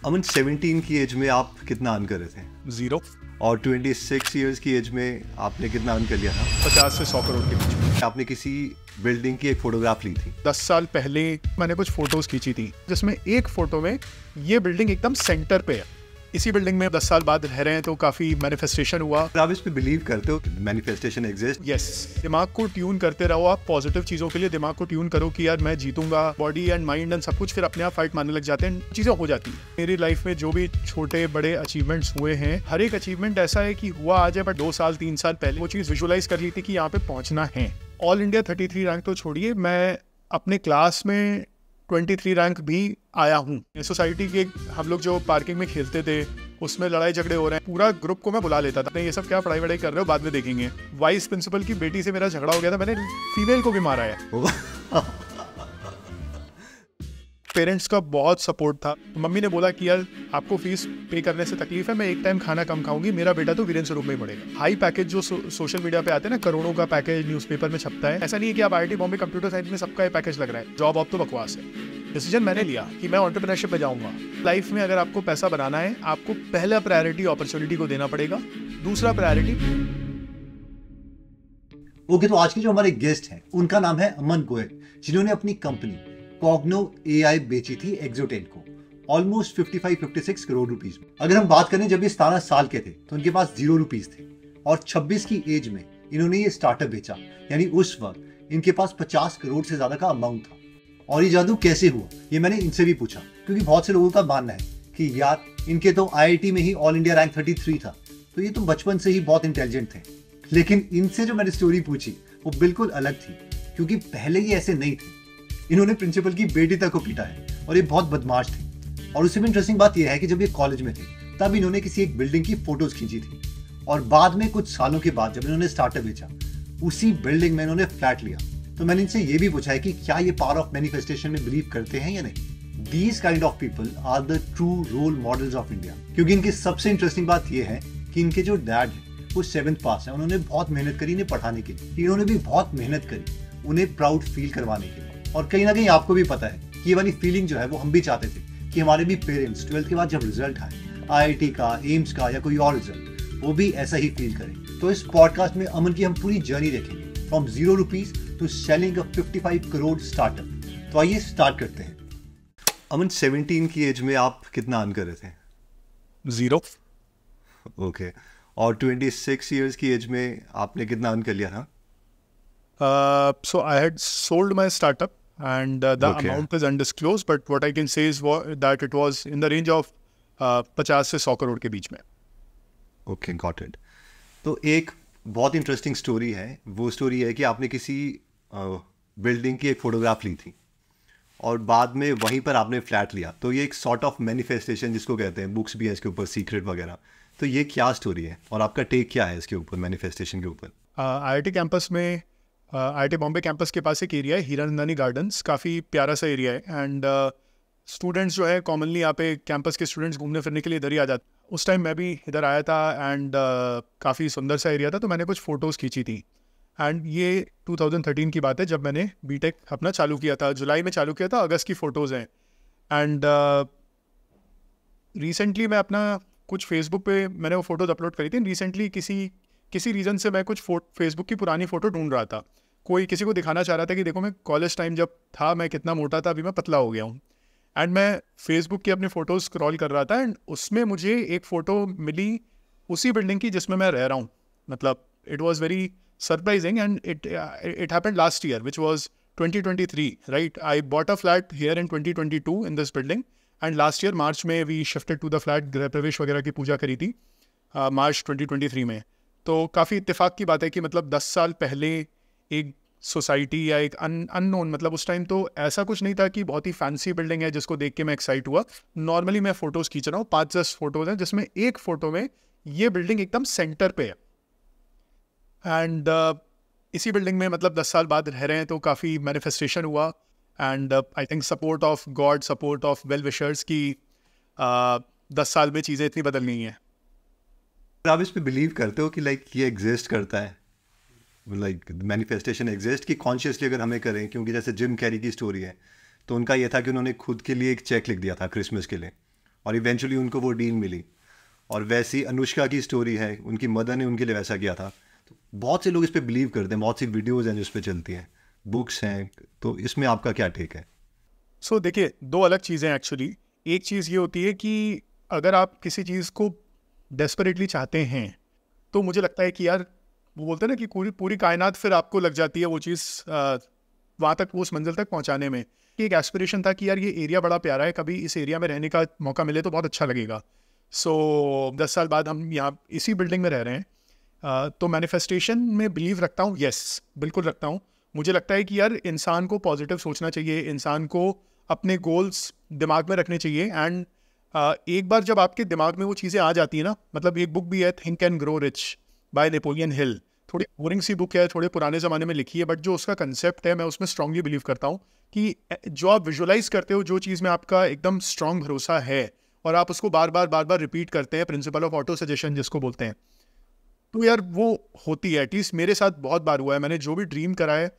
अमन 17 की एज में आप कितना अर्न कर रहे थे? 0। और 26 इयर्स की एज में आपने कितना अर्न कर लिया था? 50 से 100 करोड़ के बीच में। आपने किसी बिल्डिंग की एक फोटोग्राफ ली थी। 10 साल पहले मैंने कुछ फोटोज खींची थी जिसमें एक फोटो में ये बिल्डिंग एकदम सेंटर पे है। इसी बिल्डिंग में 10 साल बाद रह रहे हैं तो काफी मैनिफेस्टेशन हुआ। आप इस पे बिलीव करते हो मैनिफेस्टेशन एग्जिस्ट? यस, दिमाग को ट्यून करते रहो आप पॉजिटिव चीजों के लिए। दिमाग को ट्यून करो कि यार मैं जीतूंगा, बॉडी एंड माइंड एंड सब कुछ फिर अपने आप फाइट मारने लग जाते हैं, चीजें हो जाती हैं। मेरी लाइफ में जो भी छोटे बड़े अचीवमेंट्स हुए हैं, हर एक अचीवमेंट ऐसा है कि हुआ आज है बट 2 साल 3 साल पहले वो चीज विजुअलाइज कर ली थी कि यहाँ पे पहुंचना है। ऑल इंडिया 33 रैंक तो छोड़िए, मैं अपने क्लास में 23 रैंक भी आया हूँ। सोसाइटी के हम लोग जो पार्किंग में खेलते थे उसमें लड़ाई झगड़े हो रहे हैं, पूरा ग्रुप को मैं बुला लेता था। नहीं ये सब क्या पढ़ाई वढ़ाई कर रहे हो, बाद में देखेंगे। वाइस प्रिंसिपल की बेटी से मेरा झगड़ा हो गया था, मैंने फीमेल को भी मारा है। पेरेंट्स का बहुत सपोर्ट था। मम्मी ने बोला कि यार आपको फीस पे करने से तकलीफ है, मैं एक टाइम खाना कम खाऊंगी, मेरा बेटा तो वीरेंद्र स्वरूप में ही पढ़ेगा। हाई पैकेज जो सोशल मीडिया पे आते हैं ना, करोड़ों का पैकेज न्यूज़पेपर में छपता है। ऐसा नहीं है कि आप IIT बॉम्बे कंप्यूटर साइंस में सबका ये पैकेज लग रहा है। जॉब तो बकवास है। डिसीजन मैंने लिया कि मैं एंटरप्रेन्योरशिप में जाऊंगा। लाइफ में अगर आपको पैसा बनाना है, आपको पहला प्रायोरिटी अपॉर्चुनिटी को देना पड़ेगा, दूसरा प्रायोरिटी। ओके, तो आज के जो हमारे गेस्ट हैं उनका नाम है अमन गोयल, जिन्होंने अपनी कंपनी कॉग्नो AI बेची थी एक्सोटेन को ऑलमोस्ट 55-56 करोड़ रुपीस में। अगर हम बात करें जब ये 17 साल के थे तो उनके पास 0 रुपीस थे और 26 की एज में इन्होंने ये स्टार्टअप बेचा। यानी उस वक्त इनके पास 50 करोड़ से ज्यादा का अमाउंट था। और ये जादू कैसे हुआ ये मैंने इनसे भी पूछा, क्योंकि बहुत से लोगों का मानना है कि यार इनके तो IIT में ही ऑल इंडिया रैंक 33 था, तो ये तो बचपन से ही बहुत इंटेलिजेंट थे। लेकिन इनसे जो मैंने स्टोरी पूछी वो बिल्कुल अलग थी, क्योंकि पहले ये ऐसे नहीं थे। इन्होंने प्रिंसिपल की बेटी तक को पीटा है और ये बहुत बदमाश थे। और उससे भी इंटरेस्टिंग बात यह है कि जब ये कॉलेज में थे तब इन्होंने किसी एक बिल्डिंग की फोटोज खींची थी और बाद में कुछ सालों के बाद जब इन्होंने स्टार्टअप बेचा उसी बिल्डिंग में इन्होंने फ्लैट लिया। तो मैंने इनसे ये भी पूछा है कि क्या ये पावर ऑफ मैनिफेस्टेशन में बिलीव करते हैं या नहीं। These kind of people are the true role models of India. क्योंकि इनकी सबसे इंटरेस्टिंग बात यह है कि इनके जो डैड है वो 7th पास है, उन्होंने बहुत मेहनत करी इन्हें पढ़ाने के लिए। इन्होंने भी बहुत मेहनत करी उन्हें प्राउड फील करवाने के लिए। और कहीं ना कहीं आपको भी पता है कि ये वाली फीलिंग जो है वो हम भी चाहते थे कि हमारे भी पेरेंट्स 12th के बाद जब रिजल्ट आए IIT का, एम्स का या कोई और रिजल्ट, वो भी ऐसा ही फील करें। तो इस पॉडकास्ट में अमन की हम पूरी जर्नी देखेंगे from 0 rupees to selling a 55 crore startup. तो आइए स्टार्ट करते हैं। अमन 17 की एज में आप कितना अर्न कर रहे थे? 0। ओके, और 26 इयर्स की एज में आपने कितना अर्न कर लिया था? So I had sold my startup and the amount is undisclosed, but what I can say is that it was in the range of 50 से 100 करोड़ के बीच में। Okay, got it. तो एक बहुत इंटरेस्टिंग स्टोरी है। वो स्टोरी है कि आपने किसी बिल्डिंग की एक फोटोग्राफ ली थी और बाद में वहीं पर आपने फ्लैट लिया। तो ये एक सॉर्ट ऑफ मैनिफेस्टेशन जिसको कहते हैं, बुक्स भी है इसके ऊपर, सीक्रेट वगैरह। तो ये क्या स्टोरी है और आपका टेक क्या है इसके ऊपर, मैनिफेस्टेशन के ऊपर? IIT कैंपस में, IIT बॉम्बे कैंपस के पास एक एरिया है, हीरानंदानी गार्डन्स, काफ़ी प्यारा सा एरिया है। एंड स्टूडेंट्स जो है कॉमनली यहाँ पे कैंपस के स्टूडेंट्स घूमने फिरने के लिए इधर ही आ जाते। उस टाइम मैं भी इधर आया था एंड काफ़ी सुंदर सा एरिया था, तो मैंने कुछ फ़ोटोज़ खींची थी। एंड ये 2013 की बात है जब मैंने बीटेक अपना चालू किया था। जुलाई में चालू किया था, अगस्त की फ़ोटोज़ हैं। एंड रिसेंटली मैं अपना कुछ फेसबुक पे मैंने वो फ़ोटोज़ अपलोड करी थी। रिसेंटली किसी रीज़न से मैं कुछ फेसबुक की पुरानी फ़ोटो ढूंढ रहा था। कोई किसी को दिखाना चाह रहा था कि देखो मैं कॉलेज टाइम जब था मैं कितना मोटा था, अभी मैं पतला हो गया हूँ। एंड मैं फेसबुक की अपनी फ़ोटोज़ स्क्रॉल कर रहा था एंड उसमें मुझे एक फ़ोटो मिली उसी बिल्डिंग की जिसमें मैं रह रहा हूँ। मतलब it was very surprising and it happened last year which was 2023, right. I bought a flat here in 2022 in this building and last year March में we shifted to the flat. गृह प्रवेश वगैरह की पूजा करी थी मार्च 2023 में। तो काफ़ी इत्तेफाक की बात है कि मतलब 10 साल पहले एक सोसाइटी या एक अननोन, मतलब उस टाइम तो ऐसा कुछ नहीं था कि बहुत ही फैंसी बिल्डिंग है जिसको देख के मैं एक्साइट हुआ। नॉर्मली मैं फ़ोटोज़ खींच रहा हूँ, 5-10 फोटोज़ हैं जिसमें एक फ़ोटो में ये बिल्डिंग एकदम सेंटर पे है। एंड इसी बिल्डिंग में मतलब 10 साल बाद रह रहे हैं तो काफ़ी मैनिफेस्टेशन हुआ। And I think support of God, support of well wishers की 10 साल में चीज़ें इतनी बदल गई हैं। आप इस पे बिलीव करते हो कि लाइक ये एग्जिस्ट करता है, लाइक मैनिफेस्टेशन एग्जिस्ट, कि कॉन्शियसली अगर हमें करें? क्योंकि जैसे जिम कैरी की स्टोरी है तो उनका ये था कि उन्होंने खुद के लिए एक चेक लिख दिया था क्रिसमस के लिए और इवेंचुअली उनको वो डील मिली। और वैसी अनुष्का की स्टोरी है, उनकी मदर ने उनके लिए वैसा किया था। तो बहुत से लोग इस पर बिलीव करते हैं, बहुत सी वीडियोज़ हैं जो इस पर चलती हैं, बुक्स हैं। तो इसमें आपका क्या टेक है? सो देखिए, दो अलग चीज़ें एक्चुअली। एक चीज़ ये होती है कि अगर आप किसी चीज़ को डेस्परेटली चाहते हैं तो मुझे लगता है कि यार, वो बोलते हैं ना कि पूरी पूरी कायनात फिर आपको लग जाती है वो चीज़ वहाँ तक, उस मंजिल तक पहुँचाने में। कि एक एस्पिरेशन था कि यार ये एरिया बड़ा प्यारा है, कभी इस एरिया में रहने का मौका मिले तो बहुत अच्छा लगेगा। सो 10 साल बाद हम यहाँ इसी बिल्डिंग में रह रहे हैं। तो मैनिफेस्टेशन में बिलीव रखता हूँ, यस बिल्कुल रखता हूँ। मुझे लगता है कि यार इंसान को पॉजिटिव सोचना चाहिए, इंसान को अपने गोल्स दिमाग में रखने चाहिए। एंड एक बार जब आपके दिमाग में वो चीज़ें आ जाती है ना, मतलब एक बुक भी है think and grow rich by Napoleon Hill, थोड़ी बोरिंग सी बुक है, थोड़े पुराने ज़माने में लिखी है, बट जो उसका कंसेप्ट है मैं उसमें स्ट्रांगली बिलीव करता हूँ कि जो आप विजुअलाइज करते हो, जो चीज़ में आपका एकदम स्ट्रांग भरोसा है और आप उसको बार बार रिपीट करते हैं, प्रिंसिपल ऑफ ऑटो सजेशन जिसको बोलते हैं, तो यार वो होती है। एटलीस्ट मेरे साथ बहुत बार हुआ है, मैंने जो भी ड्रीम करा है,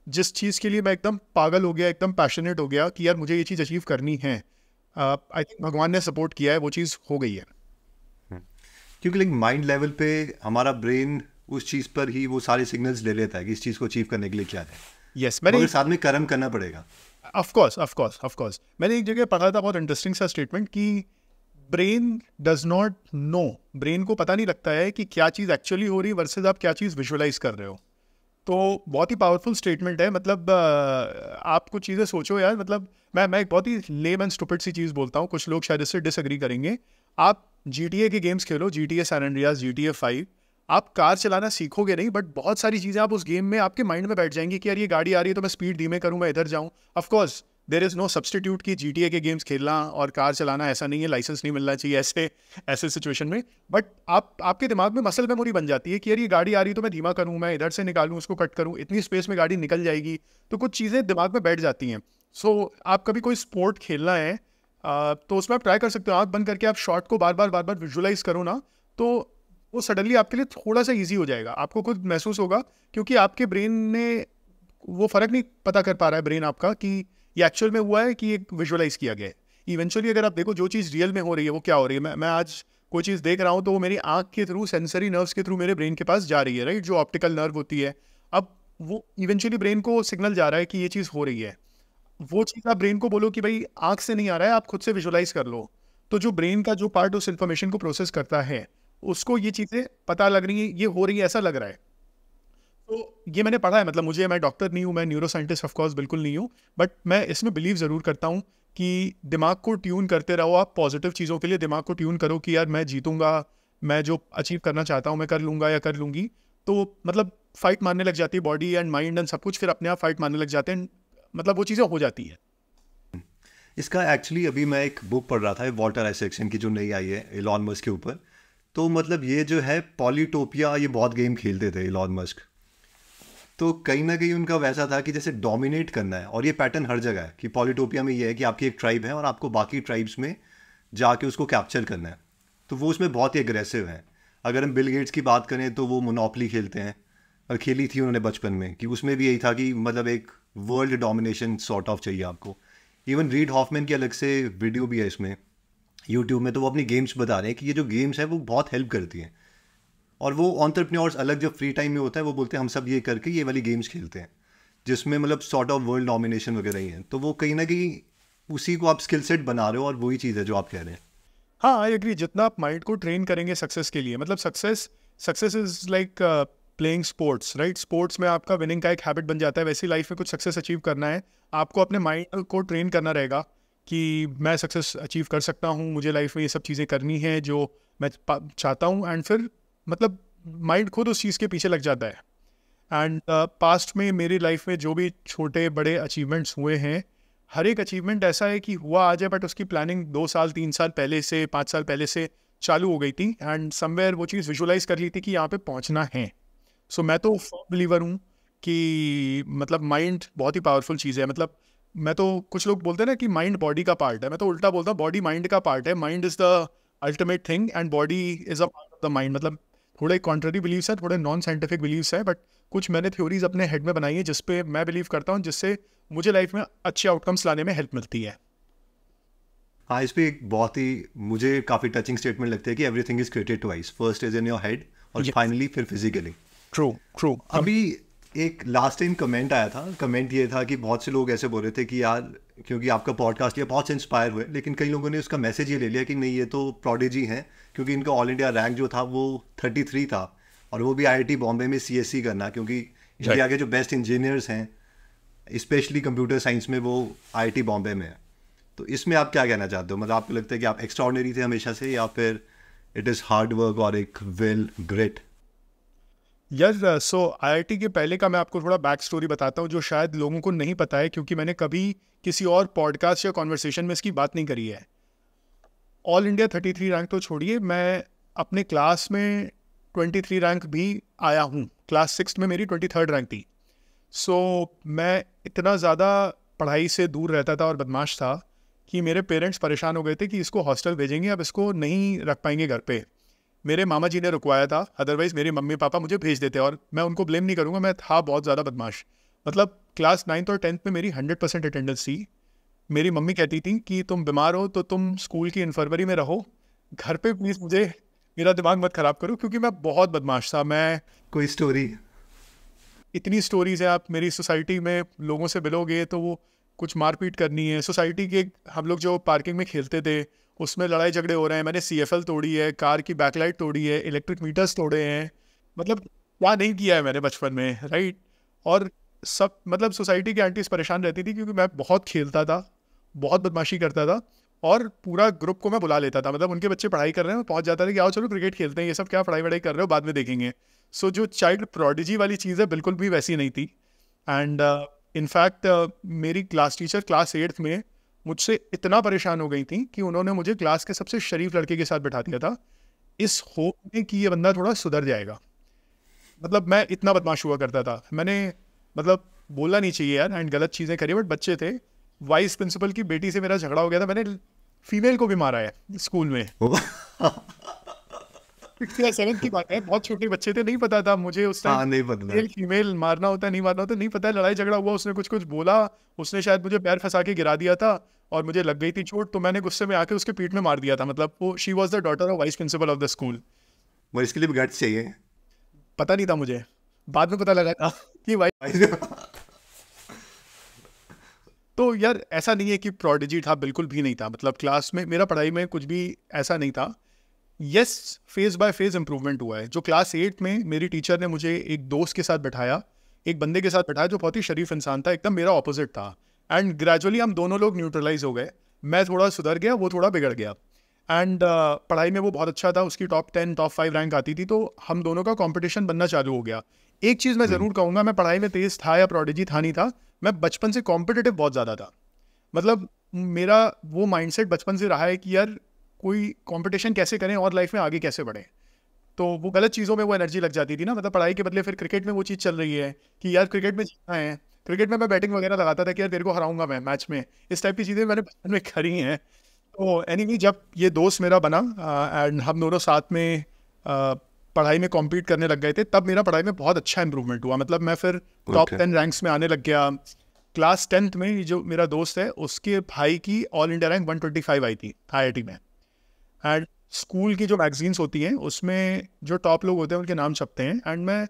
जिस चीज़ के लिए मैं एकदम पागल हो गया, एकदम पैशनेट हो गया कि यार मुझे ये चीज़ अचीव करनी है, आई थिंक भगवान ने सपोर्ट किया है, वो चीज़ हो गई है। क्योंकि लाइक माइंड लेवल पे हमारा ब्रेन उस चीज़ पर ही वो सारे सिग्नल्स ले लेता है कि इस चीज़ को अचीव करने के लिए क्या है। यस, मैंने साथ में कर्म करना पड़ेगा। ऑफ कोर्स मैंने एक जगह पढ़ा था बहुत इंटरेस्टिंग सा स्टेटमेंट कि brain does not know, brain को पता नहीं लगता है कि क्या चीज़ एक्चुअली हो रही है वर्सेस आप क्या चीज़ विजुअलाइज कर रहे हो। तो बहुत ही पावरफुल स्टेटमेंट है। मतलब आप कुछ चीज़ें सोचो यार, मतलब मैं एक बहुत ही लेम एंड स्टूपिड सी चीज़ बोलता हूँ, कुछ लोग शायद इससे डिसएग्री करेंगे। आप GTA के गेम्स खेलो, GTA सैन एंड्रियास, GTA 5, आप कार चलाना सीखोगे नहीं, बट बहुत सारी चीज़ें आप उस गेम में आपके माइंड में बैठ जाएंगी कि यार ये गाड़ी आ रही है तो मैं स्पीड धीमे करूँ, मैं इधर जाऊँ। Of course there is no substitute कि GTA के गेम्स खेलना और कार चलाना ऐसा नहीं है, लाइसेंस नहीं मिलना चाहिए ऐसे सिचुएशन में। बट आपके दिमाग में मसल मेमोरी बन जाती है कि यार ये गाड़ी आ रही है तो मैं धीमा करूँ, मैं इधर से निकालूँ, उसको कट करूँ, इतनी स्पेस में गाड़ी निकल जाएगी। तो कुछ चीज़ें दिमाग में बैठ जाती हैं। सो आप कभी कोई स्पोर्ट खेलना है तो उसमें आप ट्राई कर सकते हो, आँख बंद करके आप शॉट को बार बार विजुअलाइज करो ना, तो वो सडनली आपके लिए थोड़ा सा ईजी हो जाएगा, आपको खुद महसूस होगा। क्योंकि आपके ब्रेन ने वो फ़र्क नहीं पता कर पा रहा है ब्रेन आपका कि ये एक्चुअल में हुआ है कि ये विजुअलाइज किया गया है। इवेंचुअली अगर आप देखो जो चीज़ रियल में हो रही है वो क्या हो रही है, मैं आज कोई चीज़ देख रहा हूँ तो वो मेरी आँख के थ्रू, सेंसरी नर्व्स के थ्रू मेरे ब्रेन के पास जा रही है, राइट, जो ऑप्टिकल नर्व होती है। अब वो इवेंचुअली ब्रेन को सिग्नल जा रहा है कि ये चीज़ हो रही है। वो चीज़ आप ब्रेन को बोलो कि भाई आँख से नहीं आ रहा है, आप खुद से विजुअलाइज कर लो, तो जो ब्रेन का जो पार्ट उस इन्फॉर्मेशन को प्रोसेस करता है उसको ये चीज़ें पता लग रही है, ये हो रही है, ऐसा लग रहा है। तो ये मैंने पढ़ा है, मतलब मैं डॉक्टर नहीं हूँ, मैं न्यूरो साइंटिस्ट ऑफकोर्स बिल्कुल नहीं हूँ, बट मैं इसमें बिलीव ज़रूर करता हूँ कि दिमाग को ट्यून करते रहो आप, पॉजिटिव चीज़ों के लिए दिमाग को ट्यून करो कि यार मैं जीतूंगा, मैं जो अचीव करना चाहता हूँ मैं कर लूँगा या कर लूँगी। तो मतलब फाइट मारने लग जाती है बॉडी एंड माइंड एंड सब कुछ, फिर अपने आप फाइट मारने लग जाते हैं, मतलब वो चीज़ें हो जाती है। इसका एक्चुअली अभी मैं एक बुक पढ़ रहा था, वॉल्टर आइजैक्सन की जो नई आई है इलॉन मस्क के ऊपर। तो मतलब ये जो है पॉलीटोपिया, ये बहुत गेम खेलते थे इलॉन मस्क। तो कहीं ना कहीं उनका वैसा था कि जैसे डोमिनेट करना है, और ये पैटर्न हर जगह है कि पॉलीटोपिया में ये है कि आपकी एक ट्राइब है और आपको बाकी ट्राइब्स में जाके उसको कैप्चर करना है। तो वो उसमें बहुत ही एग्रेसिव है। अगर हम बिल गेट्स की बात करें तो वो मोनोपोली खेलते हैं, और खेली थी उन्होंने बचपन में, कि उसमें भी यही था कि मतलब एक वर्ल्ड डोमिनेशन सॉर्ट ऑफ चाहिए आपको। इवन रीड हॉफमैन की अलग से वीडियो भी है इसमें यूट्यूब में, तो वो अपनी गेम्स बता रहे हैं कि ये जो गेम्स हैं वो बहुत हेल्प करती हैं। और वो एंटरप्रेन्योर्स अलग जब फ्री टाइम में होता है वो बोलते हैं हम सब ये करके ये वाली गेम्स खेलते हैं, जिसमें मतलब सॉर्ट ऑफ वर्ल्ड डोमिनेशन वगैरह ही है। तो वो कहीं ना कहीं उसी को आप स्किल सेट बना रहे हो, और वही चीज़ है जो आप कह रहे हैं। हाँ, आई एग्री, जितना आप माइंड को ट्रेन करेंगे सक्सेस के लिए, मतलब success is like playing sports, right. Sports में आपका विनिंग का एक हैबिट बन जाता है, वैसे लाइफ में कुछ सक्सेस अचीव करना है, आपको अपने माइंड को ट्रेन करना रहेगा कि मैं सक्सेस अचीव कर सकता हूँ, मुझे लाइफ में ये सब चीज़ें करनी है जो मैं चाहता हूँ। एंड फिर मतलब माइंड खुद उस चीज़ के पीछे लग जाता है। एंड पास्ट में मेरी लाइफ में जो भी छोटे बड़े अचीवमेंट्स हुए हैं, हर एक अचीवमेंट ऐसा है कि हुआ आ जाए, बट उसकी प्लानिंग 2 साल 3 साल पहले से, 5 साल पहले से चालू हो गई थी, एंड समवेयर वो चीज़ विजुअलाइज कर ली थी कि यहाँ पे पहुँचना है। सो मैं तो फर्म बिलीवर हूँ कि मतलब माइंड बहुत ही पावरफुल चीज़ है। मतलब मैं तो, कुछ लोग बोलते हैं ना कि माइंड बॉडी का पार्ट है, मैं तो उल्टा बोलता हूँ, बॉडी माइंड का पार्ट है। Mind is the ultimate thing and body is a part of the mind. मतलब थोड़े कॉन्ट्ररी बिलीव्स है, थोड़े नॉन साइंटिफिक बिलीव्स है, बट कुछ मैंने थ्योरीज अपने हेड में बनाई है जिस पे मैं बिलीव करता हूँ, जिससे मुझे लाइफ में अच्छे आउटकम्स लाने में हेल्प मिलती है। हाँ, इस पे एक बहुत ही मुझे काफ़ी टचिंग स्टेटमेंट लगता है कि everything is created twice, first is in your head और Yes. फाइनली फिर फिजिकली। True true. अभी एक लास्ट टाइम कमेंट आया था, कमेंट ये था कि बहुत से लोग ऐसे बोल रहे थे कि यार क्योंकि आपका पॉडकास्ट ये बहुत से इंस्पायर हुए, लेकिन कई लोगों ने उसका मैसेज ये ले लिया कि नहीं ये तो प्रोडिजी हैं, क्योंकि इनका ऑल इंडिया रैंक जो था वो 33 था, और वो भी आईआईटी बॉम्बे में सीएससी करना, क्योंकि इंडिया के जो बेस्ट इंजीनियर्स हैं स्पेशली कंप्यूटर साइंस में वो आईआईटी बॉम्बे में है। तो इसमें आप क्या कहना चाहते हो? मतलब आपको लगता है कि आप एक्स्ट्राऑर्डिनरी थे हमेशा से, या फिर इट इज़ हार्ड वर्क और एक विल ग्रिट? यार सो आईआईटी के पहले का मैं आपको थोड़ा बैक स्टोरी बताता हूँ जो शायद लोगों को नहीं पता है, क्योंकि मैंने कभी किसी और पॉडकास्ट या कॉन्वर्सेशन में इसकी बात नहीं करी है। ऑल इंडिया 33 रैंक तो छोड़िए, मैं अपने क्लास में 23 रैंक भी आया हूँ। क्लास 6 में मेरी 23rd रैंक थी। सो मैं इतना ज़्यादा पढ़ाई से दूर रहता था और बदमाश था कि मेरे पेरेंट्स परेशान हो गए थे कि इसको हॉस्टल भेजेंगे, अब इसको नहीं रख पाएंगे घर पे। मेरे मामा जी ने रुकवाया था, अदरवाइज़ मेरे मम्मी पापा मुझे भेज देते। और मैं उनको ब्लेम नहीं करूँगा, मैं था बहुत ज़्यादा बदमाश। मतलब क्लास 9th और 10th में मेरी 100% अटेंडेंस थी। मेरी मम्मी कहती थी कि तुम बीमार हो तो तुम स्कूल की इन्फर्मरी में रहो, घर पे प्लीज़ मुझे मेरा दिमाग मत ख़राब करो, क्योंकि मैं बहुत बदमाश था। मैं कोई स्टोरी? इतनी स्टोरीज़ हैं, आप मेरी सोसाइटी में लोगों से मिलोगे तो वो कुछ मारपीट करनी है। सोसाइटी के हम लोग जो पार्किंग में खेलते थे उसमें लड़ाई झगड़े हो रहे हैं, मैंने CFL तोड़ी है, कार की बैकलाइट तोड़ी है, इलेक्ट्रिक मीटर्स तोड़े हैं। मतलब क्या नहीं किया है मैंने बचपन में, राइट। और सब मतलब सोसाइटी की आंटीज परेशान रहती थी क्योंकि मैं बहुत खेलता था, बहुत बदमाशी करता था, और पूरा ग्रुप को मैं बुला लेता था। मतलब उनके बच्चे पढ़ाई कर रहे हैं, मैं पहुंच जाता था कि आओ चलो क्रिकेट खेलते हैं, ये सब क्या पढ़ाई वढ़ाई कर रहे हो, बाद में देखेंगे। सो जो चाइल्ड प्रोडिजी वाली चीज़ है बिल्कुल भी वैसी नहीं थी। एंड इनफैक्ट मेरी क्लास टीचर क्लास 8th में मुझसे इतना परेशान हो गई थी कि उन्होंने मुझे क्लास के सबसे शरीफ लड़के के साथ बिठा दिया था, इस होप में कि ये बंदा थोड़ा सुधर जाएगा। मतलब मैं इतना बदमाश हुआ करता था। मैंने मतलब बोलना नहीं चाहिए यार एंड गलत चीज़ें करी, बट बच्चे थे। वाइस प्रिंसिपल की बेटी से मेरा झगड़ा हो गया था, मैंने फीमेल को भी मारा है स्कूल में। 6th या 7th की बात है, बहुत छोटे बच्चे थे, नहीं पता था मुझे उस हाँ, टाइम नहीं पता। मेल फीमेल मारना होता है नहीं मारना होता नहीं पता है। लड़ाई झगड़ा हुआ, उसने कुछ कुछ बोला, उसने शायद मुझे पैर फंसा के गिरा दिया था और मुझे लग गई थी चोट, तो मैंने गुस्से में आके उसके पीठ में मार दिया था। मतलब वो she was the daughter of vice principle of the school. मगर इसके लिए भी गट्स चाहिए। पता नहीं था मुझे, बाद में पता लगा था कि भाई। तो यार ऐसा नहीं है कि प्रोडिजी था, बिल्कुल भी नहीं था। मतलब क्लास में मेरा पढ़ाई में कुछ भी ऐसा नहीं था। Yes, phase by phase improvement हुआ है। जो क्लास 8 में मेरी टीचर ने मुझे एक दोस्त के साथ बैठाया, एक बंदे के साथ बैठाया जो बहुत ही शरीफ इंसान था, एकदम मेरा ऑपोजिट था। एंड ग्रेजुअली हम दोनों लोग न्यूट्रलाइज हो गए। मैं थोड़ा सुधर गया, वो थोड़ा बिगड़ गया। एंड पढ़ाई में वो बहुत अच्छा था, उसकी टॉप 10 टॉप 5 रैंक आती थी, तो हम दोनों का कंपटीशन बनना चालू हो गया। एक चीज़ मैं ज़रूर कहूँगा, मैं पढ़ाई में तेज़ था या प्रोडिजी था नहीं था, मैं बचपन से कॉम्पिटिटिव बहुत ज़्यादा था। मतलब मेरा वो माइंडसेट बचपन से रहा है कि यार कोई कंपटीशन कैसे करें और लाइफ में आगे कैसे बढ़ें। तो वो गलत चीज़ों में वो एनर्जी लग जाती थी ना। मतलब पढ़ाई के बदले फिर क्रिकेट में वो चीज़ चल रही है कि यार क्रिकेट में जीतना है। क्रिकेट में मैं बैटिंग वगैरह लगाता था कि यार तेरे को हराऊंगा मैं मैच में, इस टाइप की चीज़ें मैंने बचपन में करी हैं। तो एनीवे जब ये दोस्त मेरा बना एंड हम दोनों साथ में पढ़ाई में कॉम्पीट करने लग गए थे, तब मेरा पढ़ाई में बहुत अच्छा इंप्रूवमेंट हुआ। मतलब मैं फिर टॉप 10 रैंक्स में आने लग गया। क्लास 10th में जो मेरा दोस्त है उसके भाई की ऑल इंडिया रैंक 125 आई थी IIT में। एंड स्कूल की जो मैगजीन्स होती हैं उसमें जो टॉप लोग होते हैं उनके नाम छपते हैं। एंड मैं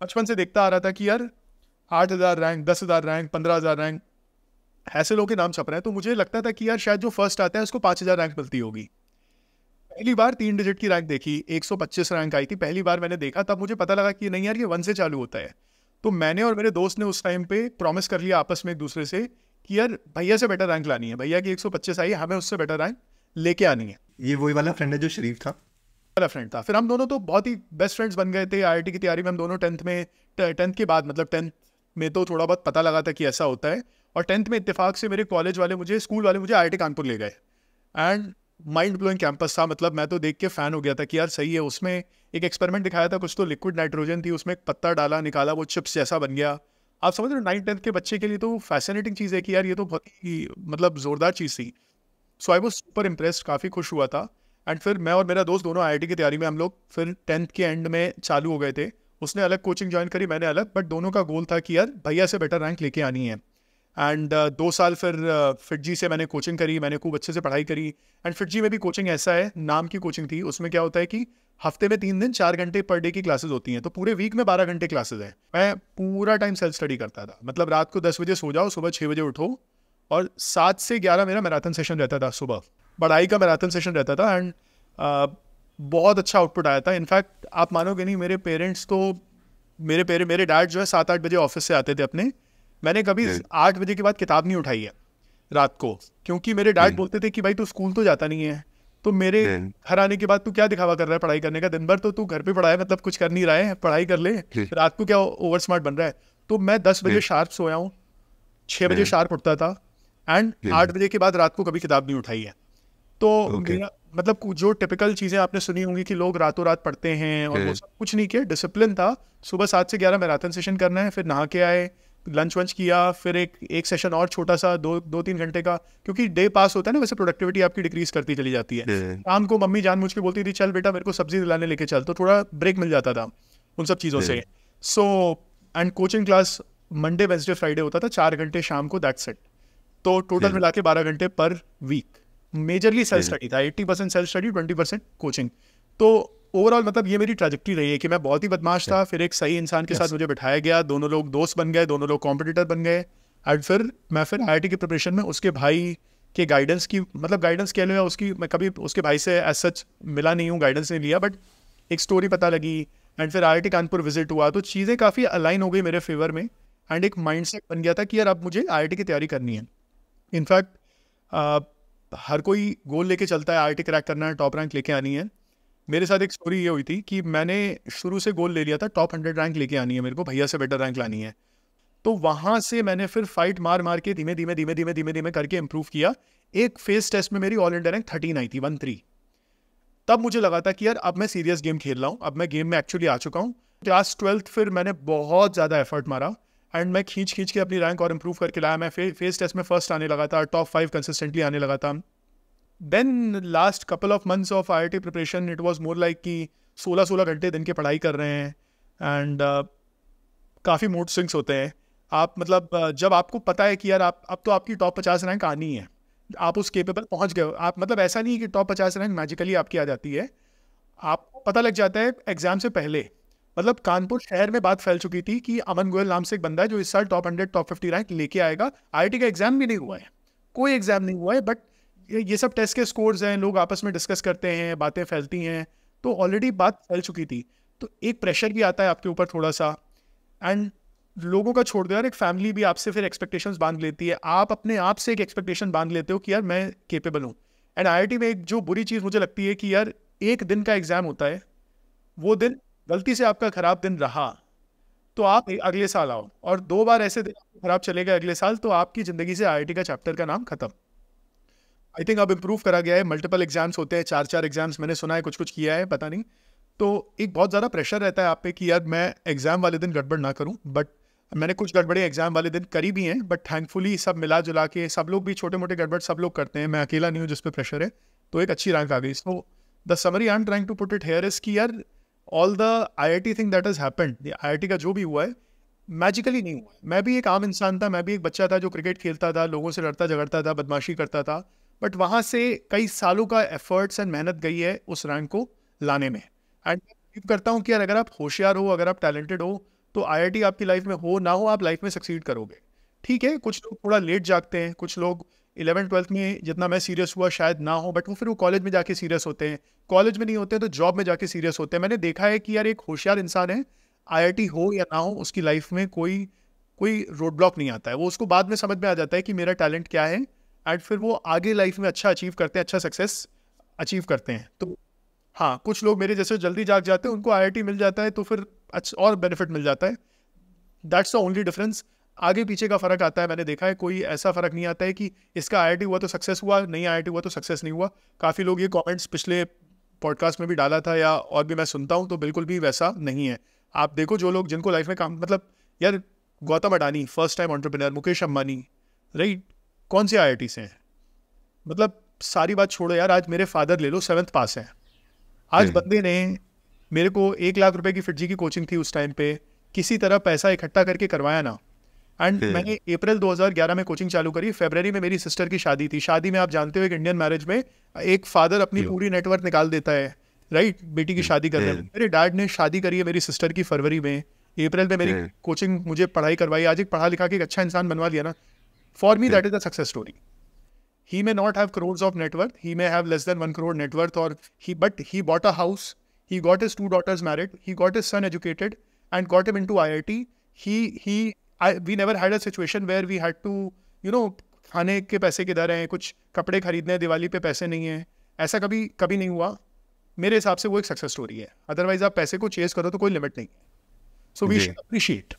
बचपन से देखता आ रहा था कि यार 8,000 रैंक, 10,000 रैंक, 15,000 रैंक, ऐसे लोग के नाम छप रहे हैं। तो मुझे लगता था कि यार शायद जो फर्स्ट आता है उसको 5,000 रैंक मिलती होगी। पहली बार 3 डिजिट की रैंक देखी, 125 रैंक आई थी पहली बार मैंने देखा, तब मुझे पता लगा कि नहीं यार ये 1 से चालू होता है। तो मैंने और मेरे दोस्त ने उस टाइम पे प्रॉमिस कर लिया आपस में एक दूसरे से कि यार भैया से बेटर रैंक लानी है, भैया की 125 आई है, हमें उससे बेटर रैंक लेके आनी है। ये वही वाला फ्रेंड है जो शरीफ था? वाला फ्रेंड था। फिर हम दोनों तो बहुत ही बेस्ट फ्रेंड्स बन गए थे। IIT की तैयारी में हम दोनों 10th के बाद, मतलब 10th में तो थोड़ा बहुत पता लगा था कि ऐसा होता है, और 10th में इत्तेफाक से मेरे कॉलेज वाले मुझे, स्कूल वाले मुझे IIT कानपुर ले गए। एंड माइंड ब्लोइंग कैंपस था। मतलब मैं तो देख के फ़ैन हो गया था कि यार सही है। उसमें एक एक्सपेरिमेंट दिखाया था, कुछ तो लिक्विड नाइट्रोजन थी, उसमें एक पत्ता डाला, निकाला, वो चिप्स जैसा बन गया। आप समझ रहे हो 9th 10th के बच्चे के लिए तो फैसिनेटिंग चीज़ है कि यार ये तो बहुत ही मतलब ज़ोरदार चीज़ थी। सो आई वॉज सुपर इम्प्रेस्ड, काफ़ी खुश हुआ था। एंड फिर मैं और मेरा दोस्त दोनों IIT की तैयारी में हम लोग फिर 10th के एंड में चालू हो गए थे। उसने अलग कोचिंग ज्वाइन करी, मैंने अलग, बट दोनों का गोल था कि यार भैया से बेटर रैंक लेके आनी है। एंड 2 साल फिर फिटजी से मैंने कोचिंग करी, मैंने खूब अच्छे से पढ़ाई करी। एंड फिटजी में भी कोचिंग ऐसा है, नाम की कोचिंग थी, उसमें क्या होता है कि हफ्ते में 3 दिन 4 घंटे पर डे की क्लासेस होती हैं, तो पूरे वीक में 12 घंटे क्लासेस हैं। मैं पूरा टाइम सेल्फ स्टडी करता था, मतलब रात को 10 बजे सो जाओ, सुबह 6 बजे उठो, और 7 से 11 मेरा मैराथन सेशन रहता था, सुबह पढ़ाई का मैराथन सेशन रहता था। एंड बहुत अच्छा आउटपुट आया था। इनफैक्ट आप मानोगे नहीं, मेरे पेरेंट्स तो मेरे डैड जो है 7-8 बजे ऑफिस से आते थे अपने, मैंने कभी 8 बजे के बाद किताब नहीं उठाई है रात को, क्योंकि मेरे डैड बोलते थे कि भाई तू स्कूल तो जाता नहीं है, तो मेरे घर आने के बाद तू क्या दिखावा कर रहा है पढ़ाई करने का, दिन भर तो तू घर पे पढ़ा है, मतलब कुछ कर नहीं रहा है, पढ़ाई कर ले, रात को क्या ओवर स्मार्ट बन रहा है। तो मैं 10 बजे शार्प सोया हूँ, 6 बजे शार्प उठता था, एंड 8 बजे के बाद रात को कभी किताब नहीं उठाई है। तो मेरा मतलब जो टिपिकल चीज़ें आपने सुनी होंगी कि लोग रातों रात पढ़ते हैं, और वो सब कुछ नहीं किया, डिसिप्लिन था। सुबह 7 से 11 मैराथन सेशन करना है, फिर नहा के आए, लंच वंच किया, फिर एक सेशन और छोटा सा 2-3 घंटे का, क्योंकि डे पास होता है ना, वैसे प्रोडक्टिविटी आपकी डिक्रीज करती चली जाती है। शाम को मम्मी जान मुझ के बोलती थी चल बेटा मेरे को सब्जी दिलाने लेके चल, तो थोड़ा ब्रेक मिल जाता था उन सब चीज़ों से। So and coaching class Monday Wednesday Friday होता था, 4 घंटे शाम को, दैट्स इट। तो टोटल मिला के 12 घंटे पर वीक मेजरली सेल्फ स्टडी था, 80% सेल्फ स्टडी, 20% कोचिंग। तो ओवरऑल मतलब ये मेरी ट्रैजेक्टरी रही है कि मैं बहुत ही बदमाश था, फिर एक सही इंसान के साथ मुझे बिठाया गया, दोनों लोग दोस्त बन गए, दोनों लोग कॉम्पिटिटर बन गए, एंड फिर मैं IIT की प्रिपरेशन में उसके भाई के गाइडेंस की, मतलब गाइडेंस कह लो या उसकी, मैं कभी उसके भाई से एज सच मिला नहीं हूँ, गाइडेंस नहीं लिया, बट एक स्टोरी पता लगी, एंड फिर IIT कानपुर विजिट हुआ, तो चीज़ें काफ़ी अलाइन हो गई मेरे फेवर में, एंड एक माइंडसेट बन गया था कि यार अब मुझे IIT की तैयारी करनी है। इनफैक्ट हर कोई गोल लेके चलता है, IIT क्रैक करना है, टॉप रैंक लेके आनी है। मेरे साथ एक स्टोरी ये हुई थी कि मैंने शुरू से गोल ले लिया था, टॉप 100 रैंक लेके आनी है मेरे को, भैया से बेटर रैंक लानी है। तो वहाँ से मैंने फिर फाइट मार मार के धीमे धीमे करके इंप्रूव किया। एक फेस टेस्ट में मेरी ऑल इंडिया रैंक 13 आई थी, 13। तब मुझे लगा था कि यार अब मैं सीरियस गेम खेल रहा हूँ, अब मैं गेम में एक्चुअली आ चुका हूँ। क्लास 12th फिर मैंने बहुत ज़्यादा एफर्ट मारा, एंड मैं खींच के अपनी रैंक और इंप्रूव करके लाया। मैं फेस टेस्ट में फर्स्ट आने लगा था, टॉप 5 कंसिस्टेंटली आने लगा था। Then last couple of months of IIT preparation it was more like कि 16 घंटे दिन के पढ़ाई कर रहे हैं, एंड काफ़ी मूड स्विंग्स होते हैं। आप मतलब जब आपको पता है कि यार आप अब तो आपकी टॉप 50 रैंक आनी है, आप उस केपेबल पहुंच गए हो, आप मतलब ऐसा नहीं कि टॉप 50 रैंक मैजिकली आपकी आ जाती है, आपको पता लग जाता है एग्जाम से पहले। मतलब कानपुर शहर में बात फैल चुकी थी कि अमन गोयल नाम से एक बंदा है जो इस साल टॉप 100 टॉप 50 रैंक लेके आएगा। IIT का एग्जाम भी नहीं हुआ है, कोई एग्जाम नहीं हुआ है, बट ये सब टेस्ट के स्कोर्स हैं, लोग आपस में डिस्कस करते हैं, बातें फैलती हैं, तो ऑलरेडी बात फैल चुकी थी। तो एक प्रेशर भी आता है आपके ऊपर थोड़ा सा, एंड लोगों का छोड़ दो यार, एक फैमिली भी आपसे फिर एक्सपेक्टेशंस बांध लेती है, आप अपने आप से एक एक्सपेक्टेशन बांध लेते हो कि यार मैं केपेबल हूँ। एंड IIT में एक जो बुरी चीज़ मुझे लगती है कि यार एक दिन का एग्जाम होता है, वो दिन गलती से आपका खराब दिन रहा तो आप अगले साल आओ, और 2 बार ऐसे दिन खराब चले गए अगले साल, तो आपकी ज़िंदगी से IIT का चैप्टर का नाम खत्म। आई थिंक अब इम्प्रूव करा गया है, मल्टीपल एग्जाम्स होते हैं, 4-4 एग्जाम्स मैंने सुना है, कुछ किया है पता नहीं। तो एक बहुत ज़्यादा प्रेशर रहता है आप पे कि यार मैं एग्ज़ाम वाले दिन गड़बड़ ना करूं, बट मैंने कुछ गड़बड़े एग्जाम वाले दिन करी भी हैं, बट थैंकफुली सब मिला जुला के, सब लोग भी छोटे मोटे गड़बड़ सब लोग करते हैं, मैं अकेला नहीं हूँ जिस पे प्रेशर है, तो एक अच्छी रैंक आ गई। So the summary I am trying to put it here is कि यार all the IIT thing that has happened, IIT का जो भी हुआ है मैजिकली नहीं हुआ। मैं भी एक आम इंसान था, मैं भी एक बच्चा था जो क्रिकेट खेलता था, लोगों से लड़ता झगड़ता था, बदमाशी करता था, बट वहाँ से कई सालों का एफर्ट्स एंड मेहनत गई है उस रैंक को लाने में। एंड बिलीव करता हूँ कि यार अगर आप होशियार हो, अगर आप टैलेंटेड हो, तो IIT आपकी लाइफ में हो ना हो, आप लाइफ में सक्सीड करोगे। ठीक है, कुछ लोग थोड़ा लेट जागते हैं, कुछ लोग 11th-12th में जितना मैं सीरियस हुआ शायद ना हो, बट वो फिर वो कॉलेज में जाके सीरियस होते हैं, कॉलेज में नहीं होते तो जॉब में जाके सीरियस होते हैं। मैंने देखा है कि यार एक होशियार इंसान है, IIT हो या ना हो, उसकी लाइफ में कोई रोड ब्लॉक नहीं आता है, वो उसको बाद में समझ में आ जाता है कि मेरा टैलेंट क्या है, एंड फिर वो आगे लाइफ में अच्छा अचीव करते हैं, अच्छा सक्सेस अचीव करते हैं। तो हाँ, कुछ लोग मेरे जैसे जल्दी जाग जाते हैं, उनको IIT मिल जाता है तो फिर अच्छा और बेनिफिट मिल जाता है, दैट्स द ओनली डिफरेंस। आगे पीछे का फ़र्क आता है, मैंने देखा है, कोई ऐसा फ़र्क नहीं आता है कि इसका IIT हुआ तो सक्सेस हुआ, नहीं IIT हुआ तो सक्सेस नहीं हुआ। काफ़ी लोग ये कमेंट्स पिछले पॉडकास्ट में भी डाला था या और भी मैं सुनता हूँ, तो बिल्कुल भी वैसा नहीं है। आप देखो जो लोग जिनको लाइफ में काम, मतलब यार Gautam Adani first time entrepreneur, Mukesh Ambani, right, कौन से IIT से हैं? मतलब सारी बात छोड़ो यार, आज मेरे फादर ले लो 7th पास हैं, आज बंदे ने मेरे को 1 लाख रुपए की फिटजी की कोचिंग थी उस टाइम पे, किसी तरह पैसा इकट्ठा करके करवाया ना, एंड फिर मैंने अप्रैल 2011 में कोचिंग चालू करी, फरवरी में मेरी सिस्टर की शादी थी। शादी में आप जानते हो एक इंडियन मैरिज में एक फादर अपनी लो, पूरी नेटवर्क निकाल देता है, राइट, बेटी की शादी करने में। फिर मेरे डैड ने शादी करी है मेरी सिस्टर की फरवरी में, अप्रैल में मेरी फिर कोचिंग मुझे पढ़ाई करवाई, आज एक पढ़ा लिखा के एक अच्छा इंसान बनवा लिया ना। फॉर मी फिर that is the success story. He may not have crores of net worth. He may have less than 1 crore net worth, but he bought a house. He got his 2 daughters married. He got his son educated and got him into IIT. We never had a situation where we had to, खाने के पैसे किधर हैं, कुछ कपड़े खरीदने हैं, दिवाली पे पैसे नहीं है, ऐसा कभी कभी नहीं हुआ। मेरे हिसाब से वो एक सक्सेस स्टोरी है। अदरवाइज आप पैसे को चेस करो तो कोई लिमिट नहीं है। So we ji. Should appreciate.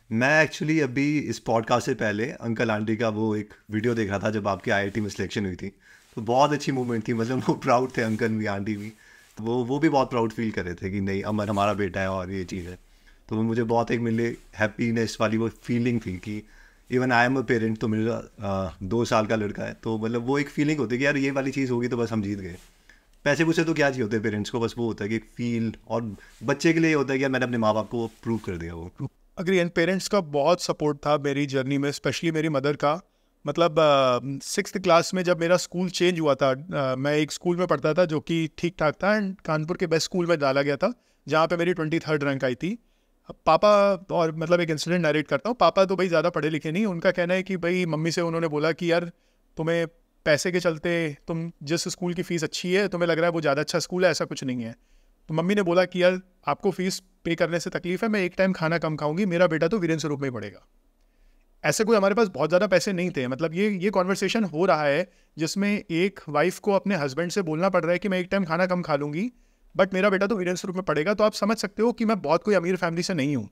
मैं एक्चुअली अभी इस पॉडकास्ट से पहले अंकल आंटी का वो एक वीडियो देख रहा था जब आपकी आईआईटी में सिलेक्शन हुई थी, तो बहुत अच्छी मूवमेंट थी, मतलब वो प्राउड थे अंकल भी आंटी भी, तो वो भी बहुत प्राउड फील कर रहे थे कि नहीं अमन हमारा बेटा है और ये चीज़ है। तो वो मुझे बहुत एक मिले हैप्पीनेस वाली वो फीलिंग थी कि even I am a parent, तो मेरा 2 साल का लड़का है, तो मतलब वो एक फीलिंग होती है कि यार ये वाली चीज़ होगी तो बस हम जीत गए। पैसे पूछे तो क्या चाहिए होते हैं पेरेंट्स को, बस वो होता है कि एक फील, और बच्चे के लिए होता है कि यार मैंने अपने माँ बाप को प्रूव कर दिया वो। अग्री। एंड पेरेंट्स का बहुत सपोर्ट था मेरी जर्नी में, स्पेशली मेरी मदर का। मतलब 6th क्लास में जब मेरा स्कूल चेंज हुआ था, मैं एक स्कूल में पढ़ता था जो कि ठीक ठाक था एंड कानपुर के बेस्ट स्कूल में डाला गया था जहाँ पे मेरी 23rd रैंक आई थी। पापा, और मतलब एक इंसिडेंट नरेट करता हूँ, पापा तो भाई ज़्यादा पढ़े लिखे नहीं, उनका कहना है कि भाई मम्मी से उन्होंने बोला कि यार तुम्हें पैसे के चलते, तुम जिस स्कूल की फ़ीस अच्छी है तुम्हें लग रहा है वो ज़्यादा अच्छा स्कूल है, ऐसा कुछ नहीं है। तो मम्मी ने बोला कि यार आपको फीस पे करने से तकलीफ है, मैं एक टाइम खाना कम खाऊंगी, मेरा बेटा तो वीरेंद्र स्वरूप में ही पढ़ेगा। ऐसे कोई हमारे पास बहुत ज़्यादा पैसे नहीं थे, मतलब ये कॉन्वर्सेशन हो रहा है जिसमें एक वाइफ को अपने हस्बैंड से बोलना पड़ रहा है कि मैं एक टाइम खाना कम खा लूँगी बट मेरा बेटा तो वीरेंद्र स्वरूप में पढ़ेगा। तो आप समझ सकते हो कि मैं बहुत कोई अमीर फैमिली से नहीं हूँ,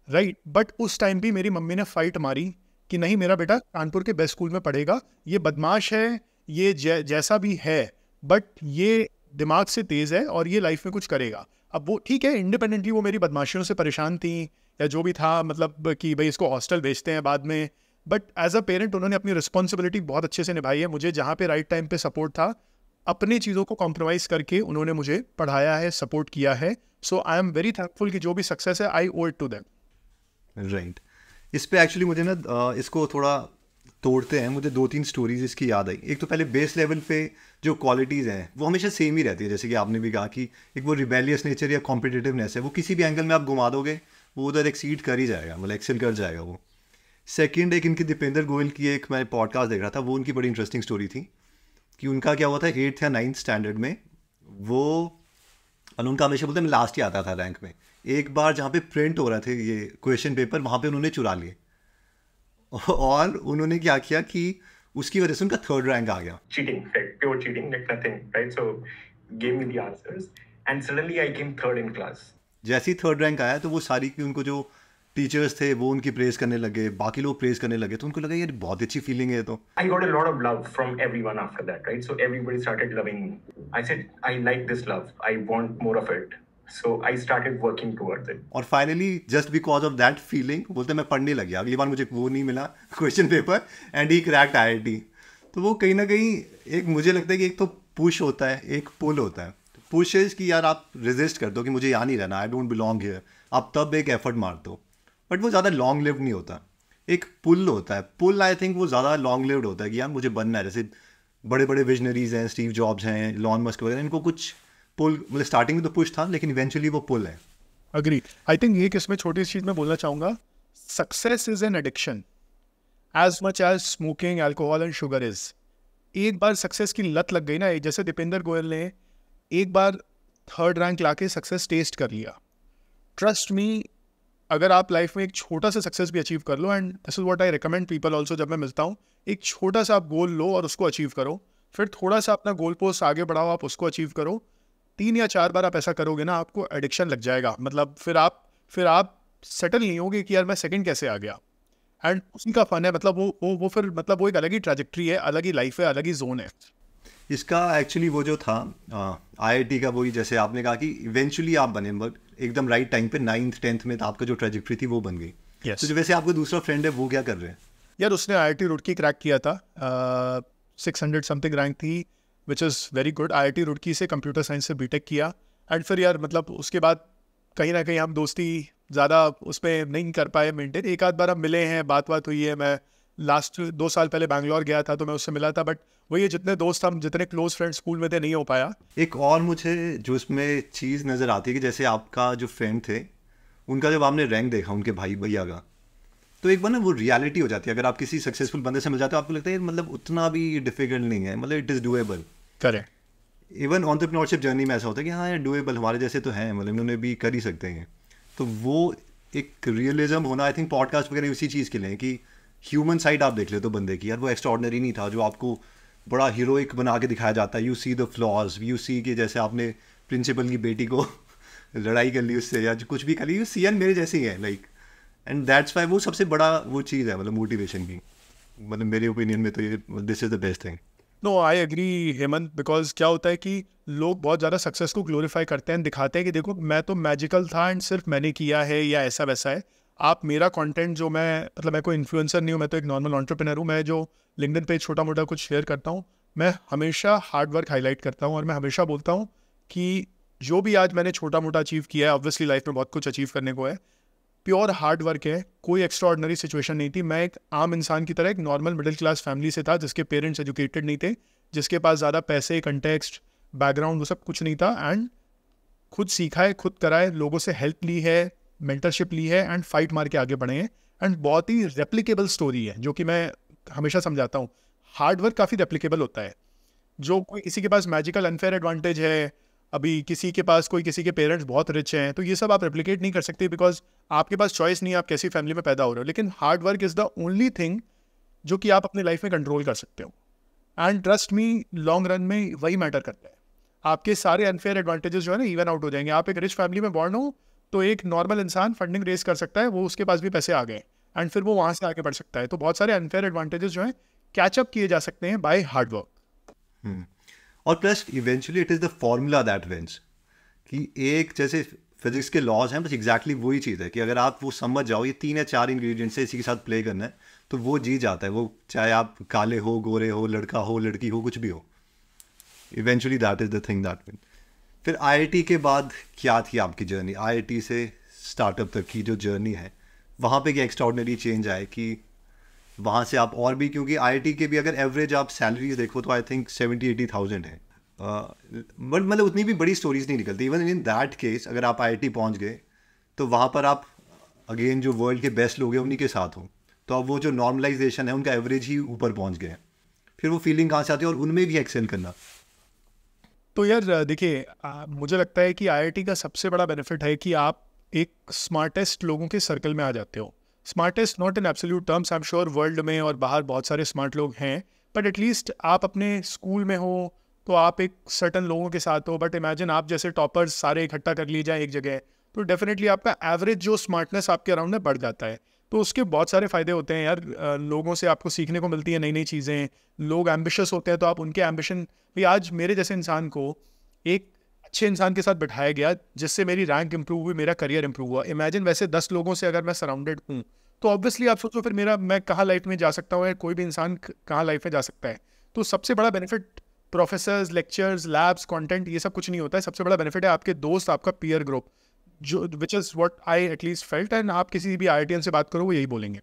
राइट। बट उस टाइम भी मेरी मम्मी ने फाइट मारी कि नहीं मेरा बेटा कानपुर के बेस्ट स्कूल में पढ़ेगा, ये बदमाश है, ये जैसा भी है, बट ये दिमाग से तेज़ है और ये लाइफ में कुछ करेगा। अब वो ठीक है, इंडिपेंडेंटली वो मेरी बदमाशियों से परेशान थी या जो भी था, मतलब कि भाई इसको हॉस्टल भेजते हैं बाद में, बट एज अ पेरेंट उन्होंने अपनी रिस्पॉन्सिबिलिटी बहुत अच्छे से निभाई है। मुझे जहाँ पे राइट टाइम पे सपोर्ट था, अपनी चीज़ों को कॉम्प्रोमाइज़ करके उन्होंने मुझे पढ़ाया है, सपोर्ट किया है। सो आई एम वेरी थैंकफुल कि जो भी सक्सेस है आई ओ इट टू देम। राइट। इस पे एक्चुअली मुझे ना इसको थोड़ा तोड़ते हैं, मुझे 2-3 स्टोरीज इसकी याद आई। एक तो पहले बेस लेवल पे जो क्वालिटीज़ हैं वो हमेशा सेम ही रहती है, जैसे कि आपने भी कहा कि एक वो रिबेलियस नेचर या कॉम्पिटिटिवनेस है, वो किसी भी एंगल में आप घुमा दोगे वो उधर एक्सीड कर ही जाएगा, मतलब एक्सेल कर जाएगा वो। सेकंड, एक इनकी दीपेंद्र गोयल की एक मैं पॉडकास्ट देख रहा था, वो उनकी बड़ी इंटरेस्टिंग स्टोरी थी कि उनका क्या हुआ था 8th या 9th स्टैंडर्ड में, वो और उनका हमेशा बोलते हैं मैं लास्ट ही आता था रैंक में। एक बार जहाँ पे प्रिंट हो रहे थे ये क्वेश्चन पेपर, वहाँ पे उन्होंने चुरा लिए और उन्होंने क्या किया कि उसकी वजह से उनका 3rd रैंक आ गया। Cheating, like pure cheating, like nothing, right? So gave me the answers, and suddenly I came 3rd in class. जैसे ही 3rd रैंक आया तो वो सारी की उनको जो टीचर्स थे वो उनकी प्रेज करने लगे, बाकी लोग प्रेज करने लगे, तो उनको लगा यार बहुत अच्छी फीलिंग है। तो I got a lot of love from everyone after that, right? So everybody started loving me. I said, I like this love. I want more of it. So I started working towards it. और finally just because of that feeling बोलते मैं पढ़ने लग गया, अगली बार मुझे वो नहीं मिला question paper and he cracked IIT. तो वो कहीं ना कहीं एक मुझे लगता है कि एक तो पुश होता है, एक पुल होता है। पुश इज कि यार आप रेजिस्ट कर दो कि मुझे यहाँ नहीं रहना, आई डोंट बिलोंग हियर, आप तब एक एफर्ट मार दो, बट वो ज़्यादा लॉन्ग लिव्ड नहीं होता। एक पुल होता है, पुल आई थिंक वो ज़्यादा लॉन्ग लिव्ड होता है कि यार मुझे बनना है। जैसे बड़े बड़े विजनरीज हैं, स्टीव जॉब्स हैं, लॉन मस्क वगैरह, इनको कुछ पुल, मतलब स्टार्टिंग में तो पुश था लेकिन इवेंचुअली वो पुल है। अग्री। आई थिंक एक इसमें छोटी सी चीज़ मैं बोलना चाहूँगा, success is an addiction as much as smoking, alcohol and sugar is. एक बार सक्सेस की लत लग गई ना, जैसे दीपेंद्र गोयल ने एक बार 3rd रैंक लाके सक्सेस टेस्ट कर लिया, ट्रस्ट मी, अगर आप लाइफ में एक छोटा सा सक्सेस भी अचीव कर लो, and this is what I recommend people also, जब मैं मिलता हूँ, एक छोटा सा आप गोल लो और उसको अचीव करो, फिर थोड़ा सा अपना गोल पोस्ट आगे बढ़ाओ, आप उसको अचीव करो, 3 या 4 बार आप ऐसा करोगे ना, आपको एडिक्शन लग जाएगा। मतलब फिर आप सेटल नहीं होगे कि यार मैं सेकंड कैसे आ गया, एंड उसी का फन है। मतलब वो फिर मतलब वो एक अलग ही ट्रैजेक्टरी है, अलग ही लाइफ है, अलग ही जोन है। इसका एक्चुअली वो जो था आईआईटी का, वही जैसे आपने कहा कि इवेंचुअली आप बने, बट एकदम राइट टाइम पे 9th 10th में आपका जो ट्रैजेक्टरी थी वो बन गई। Yes. तो जो वैसे आपका दूसरा फ्रेंड है वो क्या कर रहे हैं? यार उसने IIT रुड़की क्रैक किया था, 600 समथिंग रैंक थी, which is very good. IIT Roorkee से कंप्यूटर साइंस से बीटेक किया, एंड फिर यार मतलब उसके बाद कहीं ना कहीं हम दोस्ती ज़्यादा उस पर नहीं कर पाए मेंटेन। एक आध बार हम मिले हैं, बात हुई है। मैं लास्ट 2 साल पहले बैंगलोर गया था तो मैं उससे मिला था, बट वही है, जितने दोस्त हम, जितने क्लोज फ्रेंड स्कूल में थे, नहीं हो पाया। एक और मुझे जो इसमें चीज़ नज़र आती है कि जैसे आपका जो फ्रेंड थे, उनका जब आपने रैंक देखा उनके भाई भैया का, तो एक बार ना वो रियलिटी हो जाती है। अगर आप किसी सक्सेसफुल बंदे से मिल जाते हो, आपको लगता है मतलब उतना भी डिफिकल्ट नहीं है, मतलब it is doable. Correct. Even entrepreneurship journey में ऐसा होता है कि हाँ यार डूएबल, हमारे जैसे तो हैं, मतलब इन्होंने भी कर ही सकते हैं। तो वो एक रियलिज्म होना, आई थिंक पॉडकास्ट वगैरह उसी चीज़ के लिए कि ह्यूमन साइड आप देख ले तो बंदे की, यार वो एक्स्ट्रॉर्डनरी नहीं था जो आपको बड़ा हीरोइक बना के दिखाया जाता है। You see the flaws, you see कि जैसे आपने प्रिंसिपल की बेटी को लड़ाई कर ली उससे या कुछ भी कर ली, यू सी एन मेरे जैसे ही है लाइक, एंड दैट्स वाई वो सबसे बड़ा वो चीज़ है मतलब मोटिवेशन की, मतलब मेरे ओपिनियन में तो ये this is the best thing. No, I agree Hemant, because क्या होता है कि लोग बहुत ज़्यादा सक्सेस को ग्लोरीफाई करते हैं, दिखाते हैं कि देखो मैं तो मैजिकल था एंड सिर्फ मैंने किया है या ऐसा वैसा है। आप मेरा कंटेंट जो मैं कोई इन्फ्लुएंसर नहीं हूँ, मैं तो एक नॉर्मल एंटरप्रेन्योर हूँ। मैं जो लिंक्डइन पे छोटा मोटा कुछ शेयर करता हूँ, मैं हमेशा हार्ड वर्क हाईलाइट करता हूँ और मैं हमेशा बोलता हूँ कि जो भी आज मैंने छोटा मोटा अचीव किया है, ऑब्वियसली लाइफ में बहुत कुछ अचीव करने को है, प्योर हार्ड वर्क है, कोई एक्स्ट्रा ऑर्डनरी सिचुएशन नहीं थी। मैं एक आम इंसान की तरह एक नॉर्मल मिडिल क्लास फैमिली से था, जिसके पेरेंट्स एजुकेटेड नहीं थे, जिसके पास ज़्यादा पैसे, कंटेक्स्ट, बैकग्राउंड, वो सब कुछ नहीं था, एंड खुद सीखा है, खुद करा है, लोगों से हेल्प ली है, मेंटरशिप ली है, एंड फाइट मार के आगे बढ़े हैं। एंड बहुत ही रेप्लिकेबल स्टोरी है, जो कि मैं हमेशा समझाता हूँ। हार्ड वर्क काफ़ी रेप्लिकेबल होता है। जो कोई किसी के पास मैजिकल अनफेयर एडवांटेज है, अभी किसी के पास कोई किसी के पेरेंट्स बहुत रिच हैं, तो ये सब आप रेप्लिकेट नहीं कर सकते, बिकॉज आपके पास चॉइस नहीं है आप कैसी फैमिली में पैदा हो रहे हो। लेकिन hard work is the only thing जो कि आप अपनी लाइफ में कंट्रोल कर सकते हो। And trust me, long run में वही मैटर करता है। आपके सारे अनफेयर एडवांटेजेस जो है ना इवन आउट हो जाएंगे। आप एक रिच फैमिली में बॉर्न हो तो एक नॉर्मल इंसान फंडिंग रेस कर सकता है, वो उसके पास भी पैसे आ गए, एंड फिर वो वहाँ से आगे बढ़ सकता है। तो बहुत सारे अनफेयर एडवांटेजेस जो हैं कैचअप किए जा सकते हैं बाय हार्ड वर्क। और plus eventually it is the formula that wins, कि एक जैसे फिजिक्स के लॉज हैं, बस एग्जैक्टली वही चीज़ है कि अगर आप वो समझ जाओ ये 3 या 4 इंग्रेडिएंट्स से इसी के साथ प्ले करना है, तो वो जीत जाता है। वो चाहे आप काले हो, गोरे हो, लड़का हो, लड़की हो, कुछ भी हो, eventually that is the thing that win. फिर आईआईटी के बाद क्या थी आपकी जर्नी? आईआईटी से स्टार्टअप तक की जो जर्नी है, वहाँ पे क्या एक्स्ट्राऑर्डिनरी चेंज आए कि वहाँ से आप और भी, क्योंकि आईआईटी के भी अगर एवरेज आप सैलरीज देखो तो आई थिंक 70-80,000 है, बट मतलब उतनी भी बड़ी स्टोरीज नहीं निकलती। इवन इन दैट केस अगर आप आईआईटी पहुँच गए तो वहाँ पर आप अगेन जो वर्ल्ड के बेस्ट लोग हैं उन्हीं के साथ हों, तो अब वो जो नॉर्मलाइजेशन है उनका एवरेज ही ऊपर पहुँच गया है। फिर वो फीलिंग कहाँ से आती है और उनमें भी एक्सेल करना? तो यार देखिए, मुझे लगता है कि आईआईटी का सबसे बड़ा बेनिफिट है कि आप एक स्मार्टेस्ट लोगों के सर्कल में आ जाते हो। Smartest not in absolute terms, I am sure world में और बाहर बहुत सारे स्मार्ट लोग हैं, बट एटलीस्ट आप अपने स्कूल में हो तो आप एक सर्टन लोगों के साथ हो। बट इमेजिन आप जैसे टॉपर्स सारे इकट्ठा कर लिए जाए एक जगह, तो डेफिनेटली आपका एवरेज जो स्मार्टनेस आपके अराउंड में बढ़ जाता है। तो उसके बहुत सारे फ़ायदे होते हैं यार। लोगों से आपको सीखने को मिलती है नई नई चीज़ें। लोग एम्बिशियस होते हैं तो आप उनके एम्बिशन भी, आज मेरे जैसे इंसान को एक अच्छे इंसान के साथ बिठाया गया जिससे मेरी रैंक इंप्रूव हुई, मेरा करियर इंप्रूव हुआ। इमेजिन वैसे 10 लोगों से अगर मैं सराउंडेड हूँ तो ऑब्वियसली आप सोचो फिर मैं कहाँ लाइफ में जा सकता हूँ, या कोई भी इंसान कहाँ लाइफ में जा सकता है। तो सबसे बड़ा benefit professors, lectures, labs, content, ये सब कुछ नहीं होता है। सबसे बड़ा बेनिफिट है आपके दोस्त, आपका पीयर ग्रुप, जो which is what I at least felt. And आप किसी भी आईआईटीएन से बात करो वो यही बोलेंगे।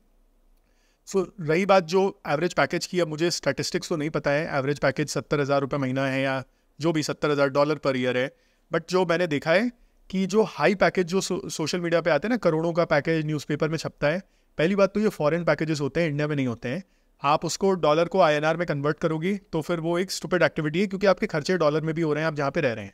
सो रही बात जो एवरेज पैकेज की, अब मुझे स्टैटिस्टिक्स तो नहीं पता है, एवरेज पैकेज 70,000 रुपये महीना है या जो भी $70,000 पर ईयर है। बट जो मैंने देखा है कि जो हाई पैकेज जो सोशल मीडिया पे आते हैं ना, करोड़ों का पैकेज न्यूज़पेपर में छपता है, पहली बात तो ये फॉरेन पैकेजेस होते हैं, इंडिया में नहीं होते हैं। आप उसको डॉलर को INR में कन्वर्ट करोगी तो फिर वो एक स्टूपिड एक्टिविटी है, क्योंकि आपके खर्चे डॉलर में भी हो रहे हैं आप जहाँ पे रह रहे हैं।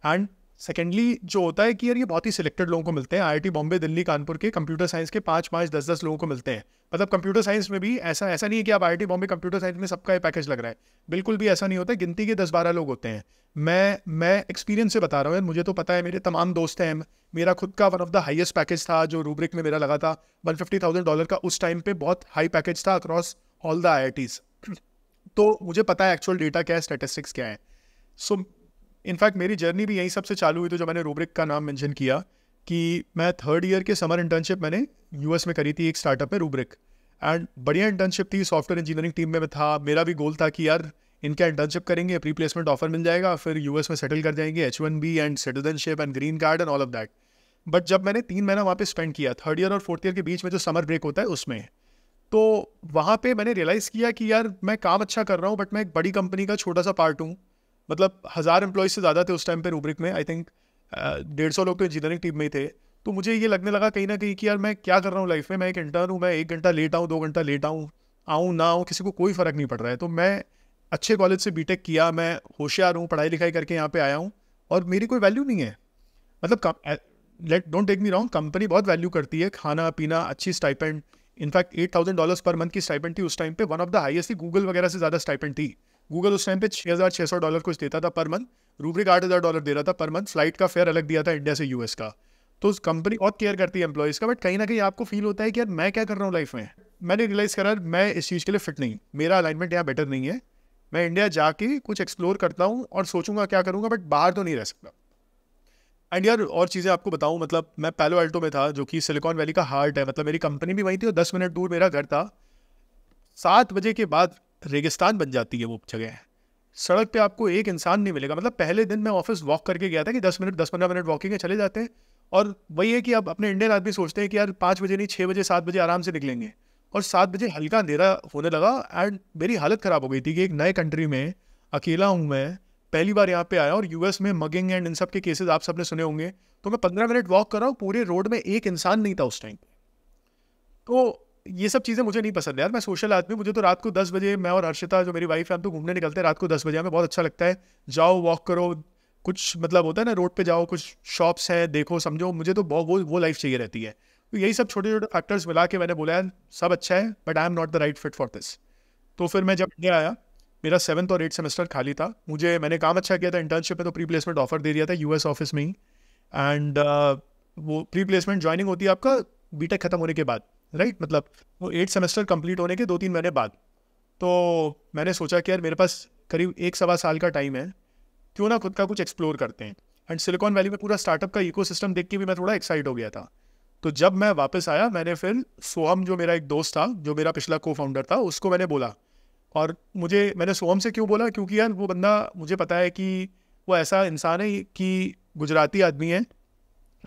एंड सेकेंडली जो होता है कि यार ये बहुत ही सिलेक्टेड लोगों को मिलते हैं। IIT बॉम्बे, दिल्ली, कानपुर के कंप्यूटर साइंस के 5-5, 10-10 लोगों को मिलते हैं। मतलब कंप्यूटर साइंस में भी ऐसा नहीं है कि आप IIT बॉम्बे कंप्यूटर साइंस में सबका ये पैकेज लग रहा है, बिल्कुल भी ऐसा नहीं होता है। गिनती के 10-12 लोग होते हैं। मैं एक्सपीरियंस से बता रहा हूँ यार, मुझे तो पता है, मेरे तमाम दोस्त हैं। मेरा खुद का one of the highest package था जो रूब्रिक में मेरा लगा था, $150,000 का। उस टाइम पे बहुत हाई पैकेज था अक्रॉस ऑल द IITs। तो मुझे पता है एक्चुअल डेटा क्या है, स्टैटिस्टिक्स क्या है। सो इनफैक्ट मेरी जर्नी भी यहीं सबसे चालू हुई। तो जो मैंने रूब्रिक का नाम मेंशन किया कि मैं 3rd ईयर के समर इंटर्नशिप मैंने US में करी थी एक स्टार्टअप में, रूब्रिक। एंड बढ़िया इंटर्नशिप थी, सॉफ्टवेयर इंजीनियरिंग टीम में मैं था। मेरा भी गोल था कि यार इनका इंटर्नशिप करेंगे, प्री प्लेसमेंट ऑफर मिल जाएगा, फिर US में सेटल कर जाएंगे, H1B and citizenship and green card and all of that. But जब मैंने 3 महीना वहाँ पे स्पेंड किया, 3rd ईयर और 4th ईयर के बीच में जो समर ब्रेक होता है उसमें, तो वहाँ पे मैंने रियलाइज़ किया कि यार मैं काम अच्छा कर रहा हूँ बट मैं एक बड़ी कंपनी का छोटा सा पार्ट हूँ. मतलब 1000 एम्प्लॉयज़ से ज़्यादा थे उस टाइम पे रूब्रिक में. आई थिंक 150 लोग तो इंजीनियरिंग टीम में ही थे. तो मुझे ये लगने लगा कहीं ना कहीं कि यार मैं क्या कर रहा हूँ लाइफ में. मैं एक इंटर्न हूँ, मैं 1 घंटा लेट आऊँ, 2 घंटा लेट आऊँ ना आऊँ, किसी को कोई फ़र्क नहीं पड़ रहा है. तो मैं अच्छे कॉलेज से बीटेक किया, मैं होशियार हूँ, पढ़ाई लिखाई करके यहाँ पे आया हूँ और मेरी कोई वैल्यू नहीं है. मतलब don't take me wrong, company बहुत वैल्यू करती है, खाना पीना, अच्छी स्टाइपेंड. इनफैक्ट $8,000 पर मंथ की स्टाइपेंड थी उस टाइम पे, वन ऑफ द हाईएस्ट थी. गूगल वगैरह से ज़्यादा स्टाइपेंड थी. गूगल उस टाइम पे $6,600 कुछ देता था पर मंथ. रूब्रिक $8,000 दे रहा था पर मंथ. फ्लाइट का फेयर अलग दिया था इंडिया से यूएस का. तो उस कंपनी बहुत केयर करती है एम्प्लॉयज़ का. बट कहीं ना कहीं आपको फील होता है कि यार मैं क्या कर रहा हूँ लाइफ में. मैंने रियलाइज़ करा मैं इस चीज़ के लिए फिट नहीं, मेरा अलाइनमेंट यहाँ बेटर नहीं है. मैं इंडिया जाके कुछ एक्सप्लोर करता हूँ और सोचूंगा क्या करूँगा, बट बाहर तो नहीं रह सकता. एंड यार और चीज़ें आपको बताऊँ, मतलब मैं पैलो अल्टो में था जो कि सिलिकॉन वैली का हार्ट है. मतलब मेरी कंपनी भी वहीं थी और 10 मिनट दूर मेरा घर था. 7 बजे के बाद रेगिस्तान बन जाती है वो जगह. सड़क पे आपको एक इंसान नहीं मिलेगा. मतलब पहले दिन मैं ऑफिस वॉक करके गया था कि 10-15 मिनट वॉकिंग है, चले जाते हैं. और वही है कि अब अपने इंडियन आदमी सोचते हैं कि यार 5 बजे नहीं 6 बजे 7 बजे आराम से निकलेंगे. और 7 बजे हल्का अंधेरा होने लगा एंड मेरी हालत ख़राब हो गई थी कि एक नए कंट्री में अकेला हूँ मैं, पहली बार यहाँ पे आया. और यूएस में मगिंग एंड इन सब के केसेस आप सबने सुने होंगे. तो मैं 15 मिनट वॉक कर रहा हूँ, पूरे रोड में एक इंसान नहीं था उस टाइम. तो ये सब चीज़ें मुझे नहीं पसंद यार. मैं सोशल आदमी, मुझे तो रात को 10 बजे, मैं और हर्षिता जो मेरी वाइफ है, हम तो घूमने निकलते हैं रात को 10 बजे. हमें बहुत अच्छा लगता है, जाओ वॉक करो, कुछ मतलब होता है ना, रोड पे जाओ, कुछ शॉप्स हैं देखो समझो. मुझे तो बहुत वो लाइफ चाहिए रहती है. तो यही सब छोटे छोटे फैक्टर्स मिला के मैंने बोला यार सब अच्छा है but I am not the right fit for this. तो फिर मैं जब इंडिया आया, मेरा 7th और 8th सेमेस्टर खाली था. मैंने काम अच्छा किया था इंटर्नशिप में, तो प्री प्लेसमेंट ऑफर दे दिया था यूएस ऑफिस में ही. एंड वो प्री प्लेसमेंट ज्वाइनिंग होती है आपका बीटेक खत्म होने के बाद, राइट. मतलब वो 8 सेमेस्टर कंप्लीट होने के 2-3 महीने बाद. तो मैंने सोचा कि यार मेरे पास करीब 1-1.25 साल का टाइम है, क्यों ना खुद का कुछ एक्सप्लोर करते हैं. एंड सिलिकॉन वैली में पूरा स्टार्टअप का इकोसिस्टम देख के भी मैं थोड़ा एक्साइट हो गया था. तो जब मैं वापस आया, मैंने फिर सोहम जो मेरा एक दोस्त था, जो मेरा पिछला को फाउंडर था, उसको मैंने बोला. और मैंने सोहम से क्यों बोला, क्योंकि यार वो बंदा, मुझे पता है कि वो ऐसा इंसान है कि गुजराती आदमी है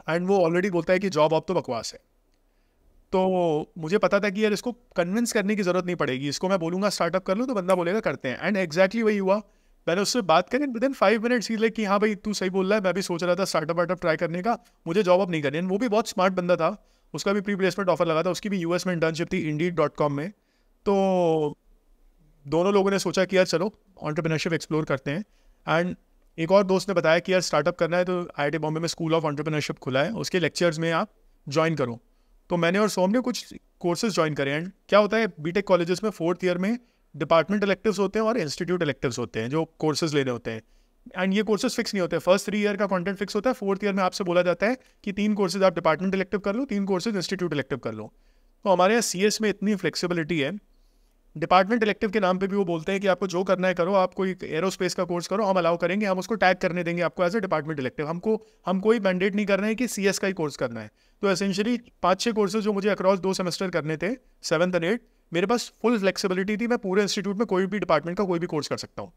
एंड वो ऑलरेडी बोलता है कि जॉब ऑप तो बकवास है. तो मुझे पता था कि यार इसको कन्विंस करने की ज़रूरत नहीं पड़ेगी, इसको मैं बोलूँगा स्टार्टअप कर लो तो बंदा बोलेगा करते हैं. एंड एग्जैक्टली वही हुआ. मैंने उससे बात करी, विद इन 5 मिनट्स ही कि हाँ भाई तू सही बोल रहा है, मैं भी सोच रहा था स्टार्टअप वार्टअप ट्राई करने का, मुझे जॉब अप नहीं करनी. वो भी बहुत स्मार्ट बंदा था, उसका भी प्री प्लेसमेंट ऑफर लगा था, उसकी भी यूएस में इंटर्नशिप थी Indeed.com में. तो दोनों लोगों ने सोचा कि यार चलो एंटरप्रेन्योरशिप एक्सप्लोर करते हैं. एंड एक और दोस्त ने बताया कि यार स्टार्टअप करना है तो IIT बॉम्बे में स्कूल ऑफ एंटरप्रेन्योरशिप खुला है, उसके लेक्चर्स में आप ज्वाइन करो. तो मैंने और सोम ने कुछ कोर्सेज ज्वाइन करे. एंड क्या होता है बीटेक कॉलेजेस में 4th ईयर में डिपार्टमेंट इलेक्टिव्स होते हैं और इंस्टीट्यूट इलेक्टिव्स होते हैं जो कोर्सेज लेने होते हैं. एंड ये कोर्सेज फिक्स नहीं होते. फर्स्ट 3 ईयर का कंटेंट फिक्स होता है, 4th ईयर में आपसे बोला जाता है कि 3 कोर्सेज आप डिपार्टमेंट इलेक्टिव कर लो, 3 कोर्सेज इंस्टीट्यूट इलेक्टिव कर लो. तो हमारे यहाँ CS में इतनी फ्लेक्सिबिलिटी है, डिपार्टमेंट इलेक्टिव के नाम पे भी वो बोलते हैं कि आपको जो करना है करो, आप कोई एरोस्पेस का कोर्स करो, हम अलाउ करेंगे, हम उसको टैग करने देंगे आपको एज ए डिपार्टमेंट इलेक्टिव. हम कोई मैंडेट नहीं कर रहे हैं कि CS का ही कोर्स करना है. तो एसेंशियली 5-6 कोर्सेज जो मुझे अक्रॉस 2 सेमेस्टर करने थे, 7th और 8th, मेरे पास फुल फ्लेक्सिबिलिटी थी. मैं पूरे इंस्टीट्यूट में कोई भी डिपार्टमेंट का कोई भी कोर्स कर सकता हूँ.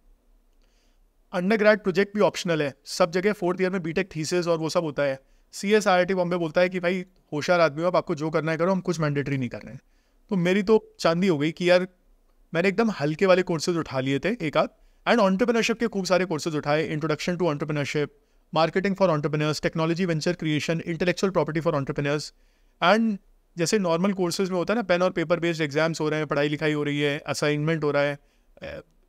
अंडरग्रेड प्रोजेक्ट भी ऑप्शनल है सब जगह. 4th ईयर में बीटेक थीसिस और वो सब होता है. CS IIT बॉम्बे बोलता है कि भाई होशियार आदमी हो, आपको जो करना है करो, हम कुछ मैंडेटरी नहीं कर रहे हैं. तो मेरी तो चांदी हो गई कि यार मैंने एकदम हल्के वाले कोर्सेज उठा लिए थे एक आध. एंड एंटरप्रेन्योरशिप के खूब सारे कोर्सेज उठाए. Introduction to entrepreneurship, marketing for entrepreneurs, technology venture creation, intellectual property for entrepreneurs. And जैसे नॉर्मल कोर्सेज में होता है ना, पेन और पेपर बेस्ड एग्जाम्स हो रहे हैं, पढ़ाई लिखाई हो रही है, असाइनमेंट हो रहा है,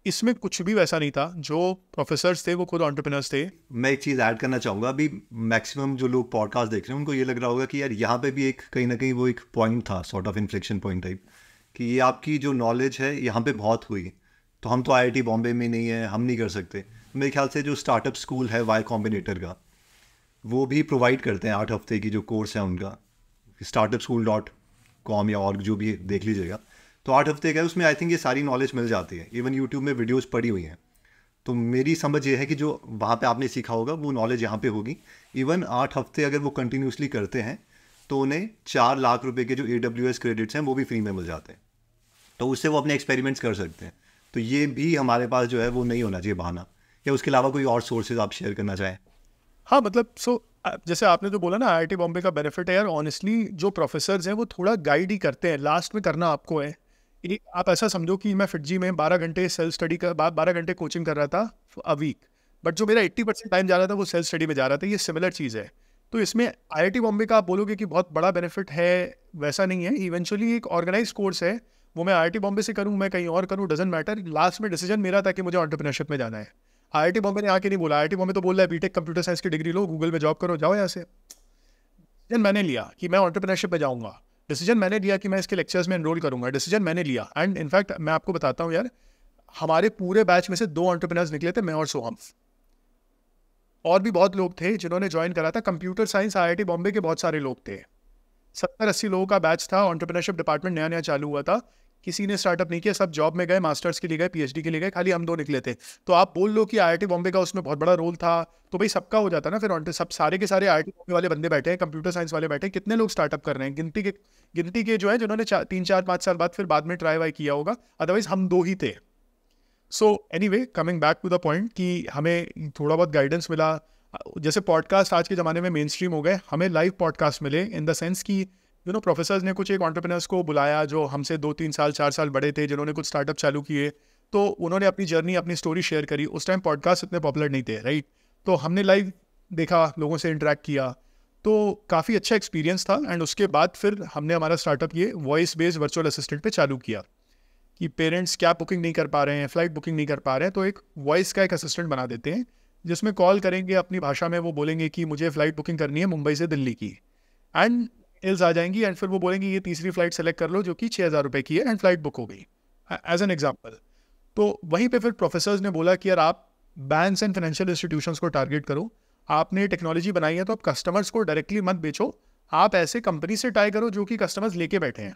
इसमें कुछ भी वैसा नहीं था. जो प्रोफेसर्स थे वो खुद एंटरप्रेन्योर्स थे. मैं एक चीज़ ऐड करना चाहूँगा. अभी मैक्सिमम जो लोग पॉडकास्ट देख रहे हैं उनको ये लग रहा होगा कि यार यहाँ पे भी एक कहीं ना कहीं वो एक पॉइंट था, sort of inflection point type, कि ये आपकी जो नॉलेज है यहाँ पे बहुत हुई, तो हम तो IIT बॉम्बे में नहीं है, हम नहीं कर सकते. मेरे ख्याल से जो स्टार्टअप स्कूल है Y कॉम्बिनेटर का, वो भी प्रोवाइड करते हैं 8 हफ्ते की जो कोर्स है उनका, startupschool.com या और जो भी देख लीजिएगा. तो 8 हफ्ते का है, उसमें आई थिंक ये सारी नॉलेज मिल जाती है. इवन यूट्यूब में वीडियोज़ पड़ी हुई हैं. तो मेरी समझ ये है कि जो वहाँ पे आपने सीखा होगा वो नॉलेज यहाँ पे होगी. इवन 8 हफ्ते अगर वो कंटिन्यूसली करते हैं तो उन्हें 4 लाख रुपए के जो AWS क्रेडिट्स हैं वो भी फ्री में मिल जाते हैं. तो उससे वो अपने एक्सपेरिमेंट्स कर सकते हैं. तो ये भी हमारे पास जो है वो नहीं होना चाहिए बहाना. या उसके अलावा कोई और सोर्सेज आप शेयर करना चाहें? हाँ मतलब जैसे आपने जो बोला ना IIT बॉम्बे का बेनिफिट है यार, ऑनेस्टली जो प्रोफेसर्स हैं वो थोड़ा गाइड ही करते हैं, लास्ट में करना आपको है। एक आप ऐसा समझो कि मैं फिटजी में 12 घंटे सेल्फ स्टडी का 12 घंटे कोचिंग कर रहा था अ वीक, बट जो मेरा 80% टाइम जा रहा था वो सेल्फ स्टडी में जा रहा था। ये सिमिलर चीज़ है। तो इसमें IIT बॉम्बे का आप बोलोगे कि बहुत बड़ा बेनिफिट है, वैसा नहीं है। इवेंचुअली एक ऑर्गेनाइज कोर्स है, वो मैं IIT बॉम्बे से करूँ, मैं कहीं और करूँ, डजेंट मैटर। लास्ट में डिसीजन मेरा था कि मुझे एंटरप्रेन्योरशिप में जाना है। IIT बॉम्बे ने आके नहीं बोला, IIT बॉम्बे तो बोल रहा है बीटेक कंप्यूटर साइंस की डिग्री लो, गूगल में जॉब करो, जाओ यहाँ से। डिसीजन मैंने लिया कि मैं एंटरप्रेन्योरशिप में जाऊँगा, डिसीजन मैंने लिया कि मैं इसके लेक्चर्स में एनरोल करूँगा, डिसीजन मैंने लिया। एंड इनफैक्ट मैं आपको बताता हूँ यार, हमारे पूरे बैच में से 2 एंटरप्रेन्योर्स निकले थे, मैं और सोहम। और भी बहुत लोग थे जिन्होंने ज्वाइन करा था। कंप्यूटर साइंस IIT बॉम्बे के बहुत सारे लोग थे। 70-80 लोगों का बैच था। एंटरप्रेन्योरशिप डिपार्टमेंट नया नया चालू हुआ था, किसी ने स्टार्टअप नहीं किया, सब जॉब में गए, मास्टर्स के लिए गए, PhD के लिए गए, खाली हम 2 निकले थे। तो आप बोल लो कि IIT बॉम्बे का उसमें बहुत बड़ा रोल था, तो भाई सबका हो जाता ना फिर। सब सारे के सारे IIT बॉम्बे वाले बंदे बैठे हैं, कंप्यूटर साइंस वाले बैठे हैं, कितने लोग स्टार्टअप कर रहे हैं, गिनती के जो है जिन्होंने 3-4-5 साल बाद फिर बाद में ट्राई वाई किया होगा, अदरवाइज हम 2 ही थे। So anyway, coming back to the point कि हमें थोड़ा बहुत गाइडेंस मिला। जैसे पॉडकास्ट आज के ज़माने में मेन स्ट्रीम हो गए, हमें लाइव पॉडकास्ट मिले इन द सेंस कि प्रोफेसर्स ने कुछ एक एंटरप्रेन्योर्स को बुलाया जो हमसे 2-3 साल 4 साल बड़े थे, जिन्होंने कुछ स्टार्टअप चालू किए, तो उन्होंने अपनी जर्नी अपनी स्टोरी शेयर करी। उस टाइम पॉडकास्ट इतने पॉपुलर नहीं थे, राइट? तो हमने लाइव देखा, लोगों से इंटरेक्ट किया, तो काफ़ी अच्छा एक्सपीरियंस था। एंड उसके बाद फिर हमने हमारा स्टार्टअप ये वॉइस बेस्ड वर्चुअल असिस्टेंट पे चालू किया कि पेरेंट्स क्या बुकिंग नहीं कर पा रहे हैं, फ़्लाइट बुकिंग नहीं कर पा रहे हैं, तो एक वॉइस का एक असिस्टेंट बना देते हैं जिसमें कॉल करेंगे अपनी भाषा में, वो बोलेंगे कि मुझे फ़्लाइट बुकिंग करनी है मुंबई से दिल्ली की, एंड डिटेल्स आ जाएंगी, एंड फिर वो बोलेंगे ये तीसरी फ्लाइट सेलेक्ट कर लो जो कि 6,000 रुपये की है, एंड फ्लाइट बुक हो गई, एज एन एग्जाम्पल। तो वहीं पे फिर प्रोफेसर्स ने बोला कि यार आप बैंक्स एंड फाइनेंशियल इंस्टीट्यूशंस को टारगेट करो, आपने टेक्नोलॉजी बनाई है तो आप कस्टमर्स को डायरेक्टली मत बेचो, आप ऐसे कंपनी से टाई करो जो कि कस्टमर्स लेके बैठे हैं।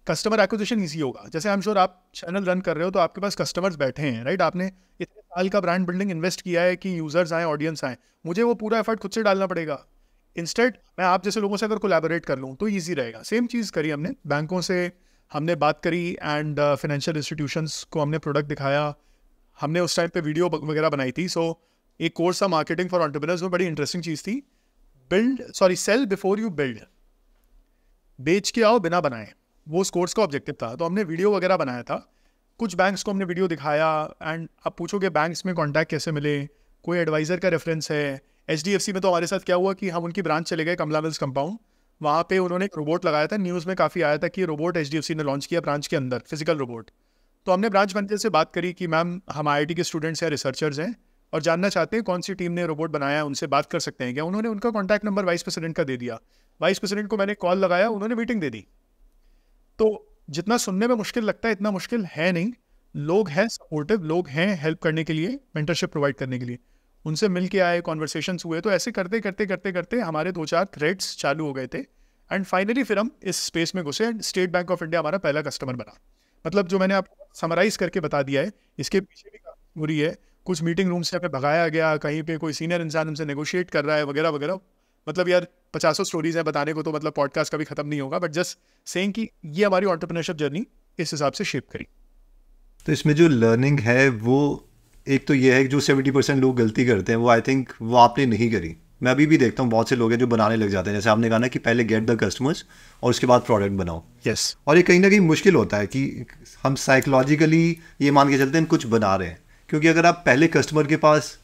कस्टमर एक्विजिशन ईजी होगा। जैसे आई एम श्योर आप चैनल रन कर रहे हो तो आपके पास कस्टमर्स बैठे हैं, राइट? आपने इतने साल का ब्रांड बिल्डिंग इन्वेस्ट किया है कि यूजर्स आए, ऑडियंस आए, मुझे वो पूरा एफर्ट खुद से डालना पड़ेगा। इंस्टेड मैं आप जैसे लोगों से अगर कोलैबोरेट कर लूँ तो ईजी रहेगा। सेम चीज़ करी हमने, बैंकों से हमने बात करी, एंड फाइनेंशियल इंस्टीट्यूशंस को हमने प्रोडक्ट दिखाया। हमने उस टाइम पे वीडियो वगैरह बनाई थी। सो एक कोर्स था मार्केटिंग फॉर एंटरप्रेन्योर्स में, बड़ी इंटरेस्टिंग चीज़ थी। सेल बिफोर यू बिल्ड, बेच के आओ बिना बनाए, वो उस कोर्स का ऑब्जेक्टिव था। तो हमने वीडियो वगैरह बनाया था, कुछ बैंक्स को हमने वीडियो दिखाया। एंड आप पूछोगे बैंक्स में कॉन्टैक्ट कैसे मिले, कोई एडवाइज़र का रेफरेंस है? HDFC में तो हमारे साथ क्या हुआ कि हम उनकी ब्रांच चले गए, कमला मिल्स कंपाउंड, वहाँ पे उन्होंने एक रोबोट लगाया था, न्यूज़ में काफ़ी आया था कि रोबोट HDFC ने लॉन्च किया ब्रांच के अंदर, फिजिकल रोबोट। तो हमने ब्रांच मैनेजर से बात करी कि मैम हम IIT के स्टूडेंट्स हैं, रिसर्चर्स हैं, और जानना चाहते हैं कौन सी टीम ने रोबोट बनाया है, उनसे बात कर सकते हैं क्या? उन्होंने उनका कॉन्टैक्ट नंबर वाइस प्रेसिडेंट का दे दिया। वाइस प्रेसिडेंट को मैंने कॉल लगाया, उन्होंने मीटिंग दे दी। तो जितना सुनने में मुश्किल लगता है इतना मुश्किल है नहीं। लोग हैं सपोर्टिव, लोग हैं हेल्प करने के लिए, मेंटरशिप प्रोवाइड करने के लिए। उनसे मिल के आए, कॉन्वर्सेशंस हुए, तो ऐसे करते करते करते करते हमारे 2-4 थ्रेड्स चालू हो गए थे। एंड फाइनली फिर हम इस स्पेस में घुसे, and state bank of India हमारा पहला कस्टमर बना। मतलब जो मैंने आपको समराइज़ करके बता दिया है, इसके पीछे भी काफ़ी बुरी है। कुछ मीटिंग रूम से हमें भगाया गया, कहीं पे कोई सीनियर इंसान हमसे नेगोशिएट कर रहा है, वगैरह वगैरह। मतलब यार 50 स्टोरीज हैं बताने को, तो मतलब पॉडकास्ट कभी ख़त्म नहीं होगा, बट जस्ट सेइंग कि ये हमारी एंटरप्रेन्योरशिप जर्नी इस हिसाब से शेप करी। तो इसमें जो लर्निंग है वो एक तो ये है कि जो 70% लोग गलती करते हैं वो आई थिंक वो आपने नहीं करी। मैं अभी भी देखता हूँ बहुत से लोग हैं जो बनाने लग जाते हैं, जैसे आपने कहा ना कि पहले गेट द कस्टमर्स और उसके बाद प्रोडक्ट बनाओ। यस। और ये कहीं ना कहीं मुश्किल होता है कि हम साइकोलॉजिकली ये मान के चलते हैं कुछ बना रहे हैं, क्योंकि अगर आप पहले कस्टमर के पास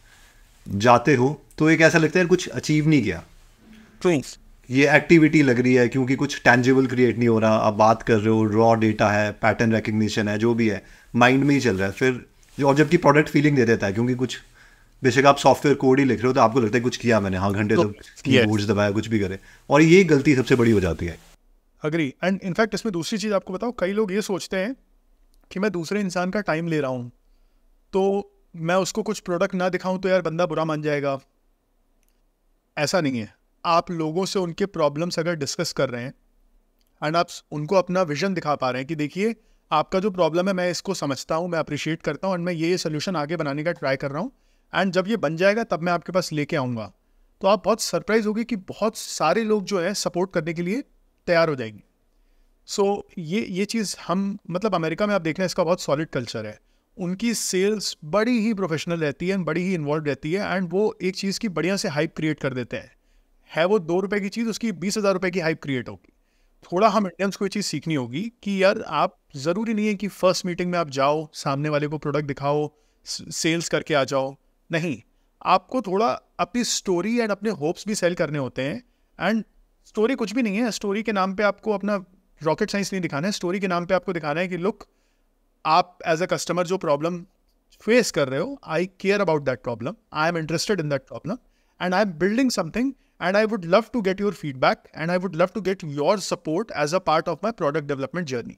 जाते हो तो एक ऐसा लगता है कुछ अचीव नहीं किया, ये एक्टिविटी लग रही है, क्योंकि कुछ टैंजिबल क्रिएट नहीं हो रहा। आप बात कर रहे हो, रॉ डेटा है, पैटर्न रिकग्निशन है, जो भी है माइंड में ही चल रहा है फिर। और जबकि प्रोडक्ट फीलिंग दे देता है, क्योंकि कुछ बेशक आप सॉफ्टवेयर कोड ही लिख रहे हो तो आपको लगता है कुछ किया मैंने, हाँ घंटे तक कीबोर्ड्स दबाया, कुछ भी करे, और ये गलती सबसे बड़ी हो जाती है। अग्री। एंड इनफैक्ट इसमें दूसरी चीज़ आपको बताओ, कई लोग ये सोचते हैं कि मैं दूसरे इंसान का टाइम ले रहा हूँ तो मैं उसको कुछ प्रोडक्ट ना दिखाऊं तो यार बंदा बुरा मान जाएगा। ऐसा नहीं है। आप लोगों से उनके प्रॉब्लम्स अगर डिस्कस कर रहे हैं एंड आप उनको अपना विजन दिखा पा रहे हैं कि देखिए आपका जो प्रॉब्लम है मैं इसको समझता हूँ, मैं अप्रिशिएट करता हूँ, एंड मैं ये सोल्यूशन आगे बनाने का ट्राई कर रहा हूँ, एंड जब ये बन जाएगा तब मैं आपके पास लेके आऊँगा, तो आप बहुत सरप्राइज होगी कि बहुत सारे लोग जो है सपोर्ट करने के लिए तैयार हो जाएंगे। सो ये चीज़ हम मतलब अमेरिका में आप देख रहे हैं इसका बहुत सॉलिड कल्चर है। उनकी सेल्स बड़ी ही प्रोफेशनल रहती है, बड़ी ही इन्वॉल्व रहती है, एंड वो एक चीज़ की बढ़िया से हाइप क्रिएट कर देते हैं। है वो 2 रुपये की चीज़, उसकी 20,000 रुपये की हाइप क्रिएट होगी। थोड़ा हम इंडियंस को ये चीज़ सीखनी होगी कि यार आप ज़रूरी नहीं है कि फर्स्ट मीटिंग में आप जाओ, सामने वाले को प्रोडक्ट दिखाओ, सेल्स करके आ जाओ। नहीं, आपको थोड़ा अपनी स्टोरी एंड अपने होप्स भी सेल करने होते हैं। एंड स्टोरी कुछ भी नहीं है, स्टोरी के नाम पे आपको अपना रॉकेट साइंस नहीं दिखाना है। स्टोरी के नाम पे आपको दिखाना है कि लुक, आप एज अ कस्टमर जो प्रॉब्लम फेस कर रहे हो, I care about that problem, I am interested in that problem, and I am building something, and I would love to get your feedback, and I would love to get your support as a part of my product development journey.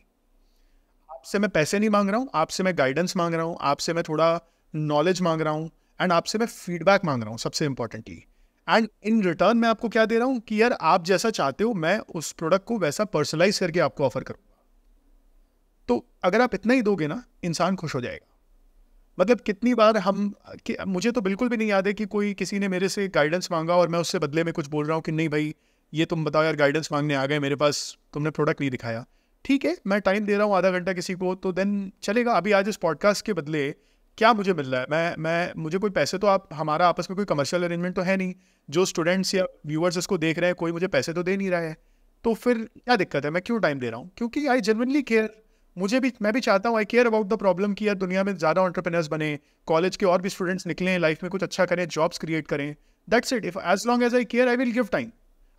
आपसे मैं पैसे नहीं मांग रहा हूँ, आपसे मैं guidance मांग रहा हूँ, आपसे मैं थोड़ा नॉलेज मांग रहा हूँ, एंड आपसे मैं फीडबैक मांग रहा हूँ सबसे इंपॉर्टेंटली। एंड इन रिटर्न मैं आपको क्या दे रहा हूँ कि यार आप जैसा चाहते हो मैं उस प्रोडक्ट को वैसा पर्सनलाइज करके आपको ऑफर करूँगा। तो अगर आप इतना ही दोगे ना, इंसान खुश हो जाएगा। मतलब कितनी बार मुझे तो बिल्कुल भी नहीं याद है कि कोई किसी ने मेरे से गाइडेंस मांगा और मैं उससे बदले में कुछ बोल रहा हूँ कि नहीं भाई ये तुम बताओ यार, गाइडेंस मांगने आ गए मेरे पास, तुमने प्रोडक्ट नहीं दिखाया। ठीक है, मैं टाइम दे रहा हूँ आधा घंटा किसी को, तो देन चलेगा। अभी आज इस पॉडकास्ट के बदले क्या मुझे मिल रहा है? मुझे कोई पैसे तो, आप हमारा आपस में कोई कमर्शियल अरेंजमेंट तो है नहीं। जो स्टूडेंट्स या व्यूअर्स इसको देख रहे हैं, कोई मुझे पैसे तो दे नहीं रहा है, तो फिर क्या दिक्कत है? मैं क्यों टाइम दे रहा हूँ? क्योंकि आई जेन्युइनली केयर। मैं भी चाहता हूँ, आई केयर अबाउट द प्रॉब्लम कि यार दुनिया में ज़्यादा एंटरप्रेन्योर्स बने, कॉलेज के और भी स्टूडेंट्स निकलें, लाइफ में कुछ अच्छा करें, जॉब्स क्रिएट करें। That's it. If as long as I care, I will give time.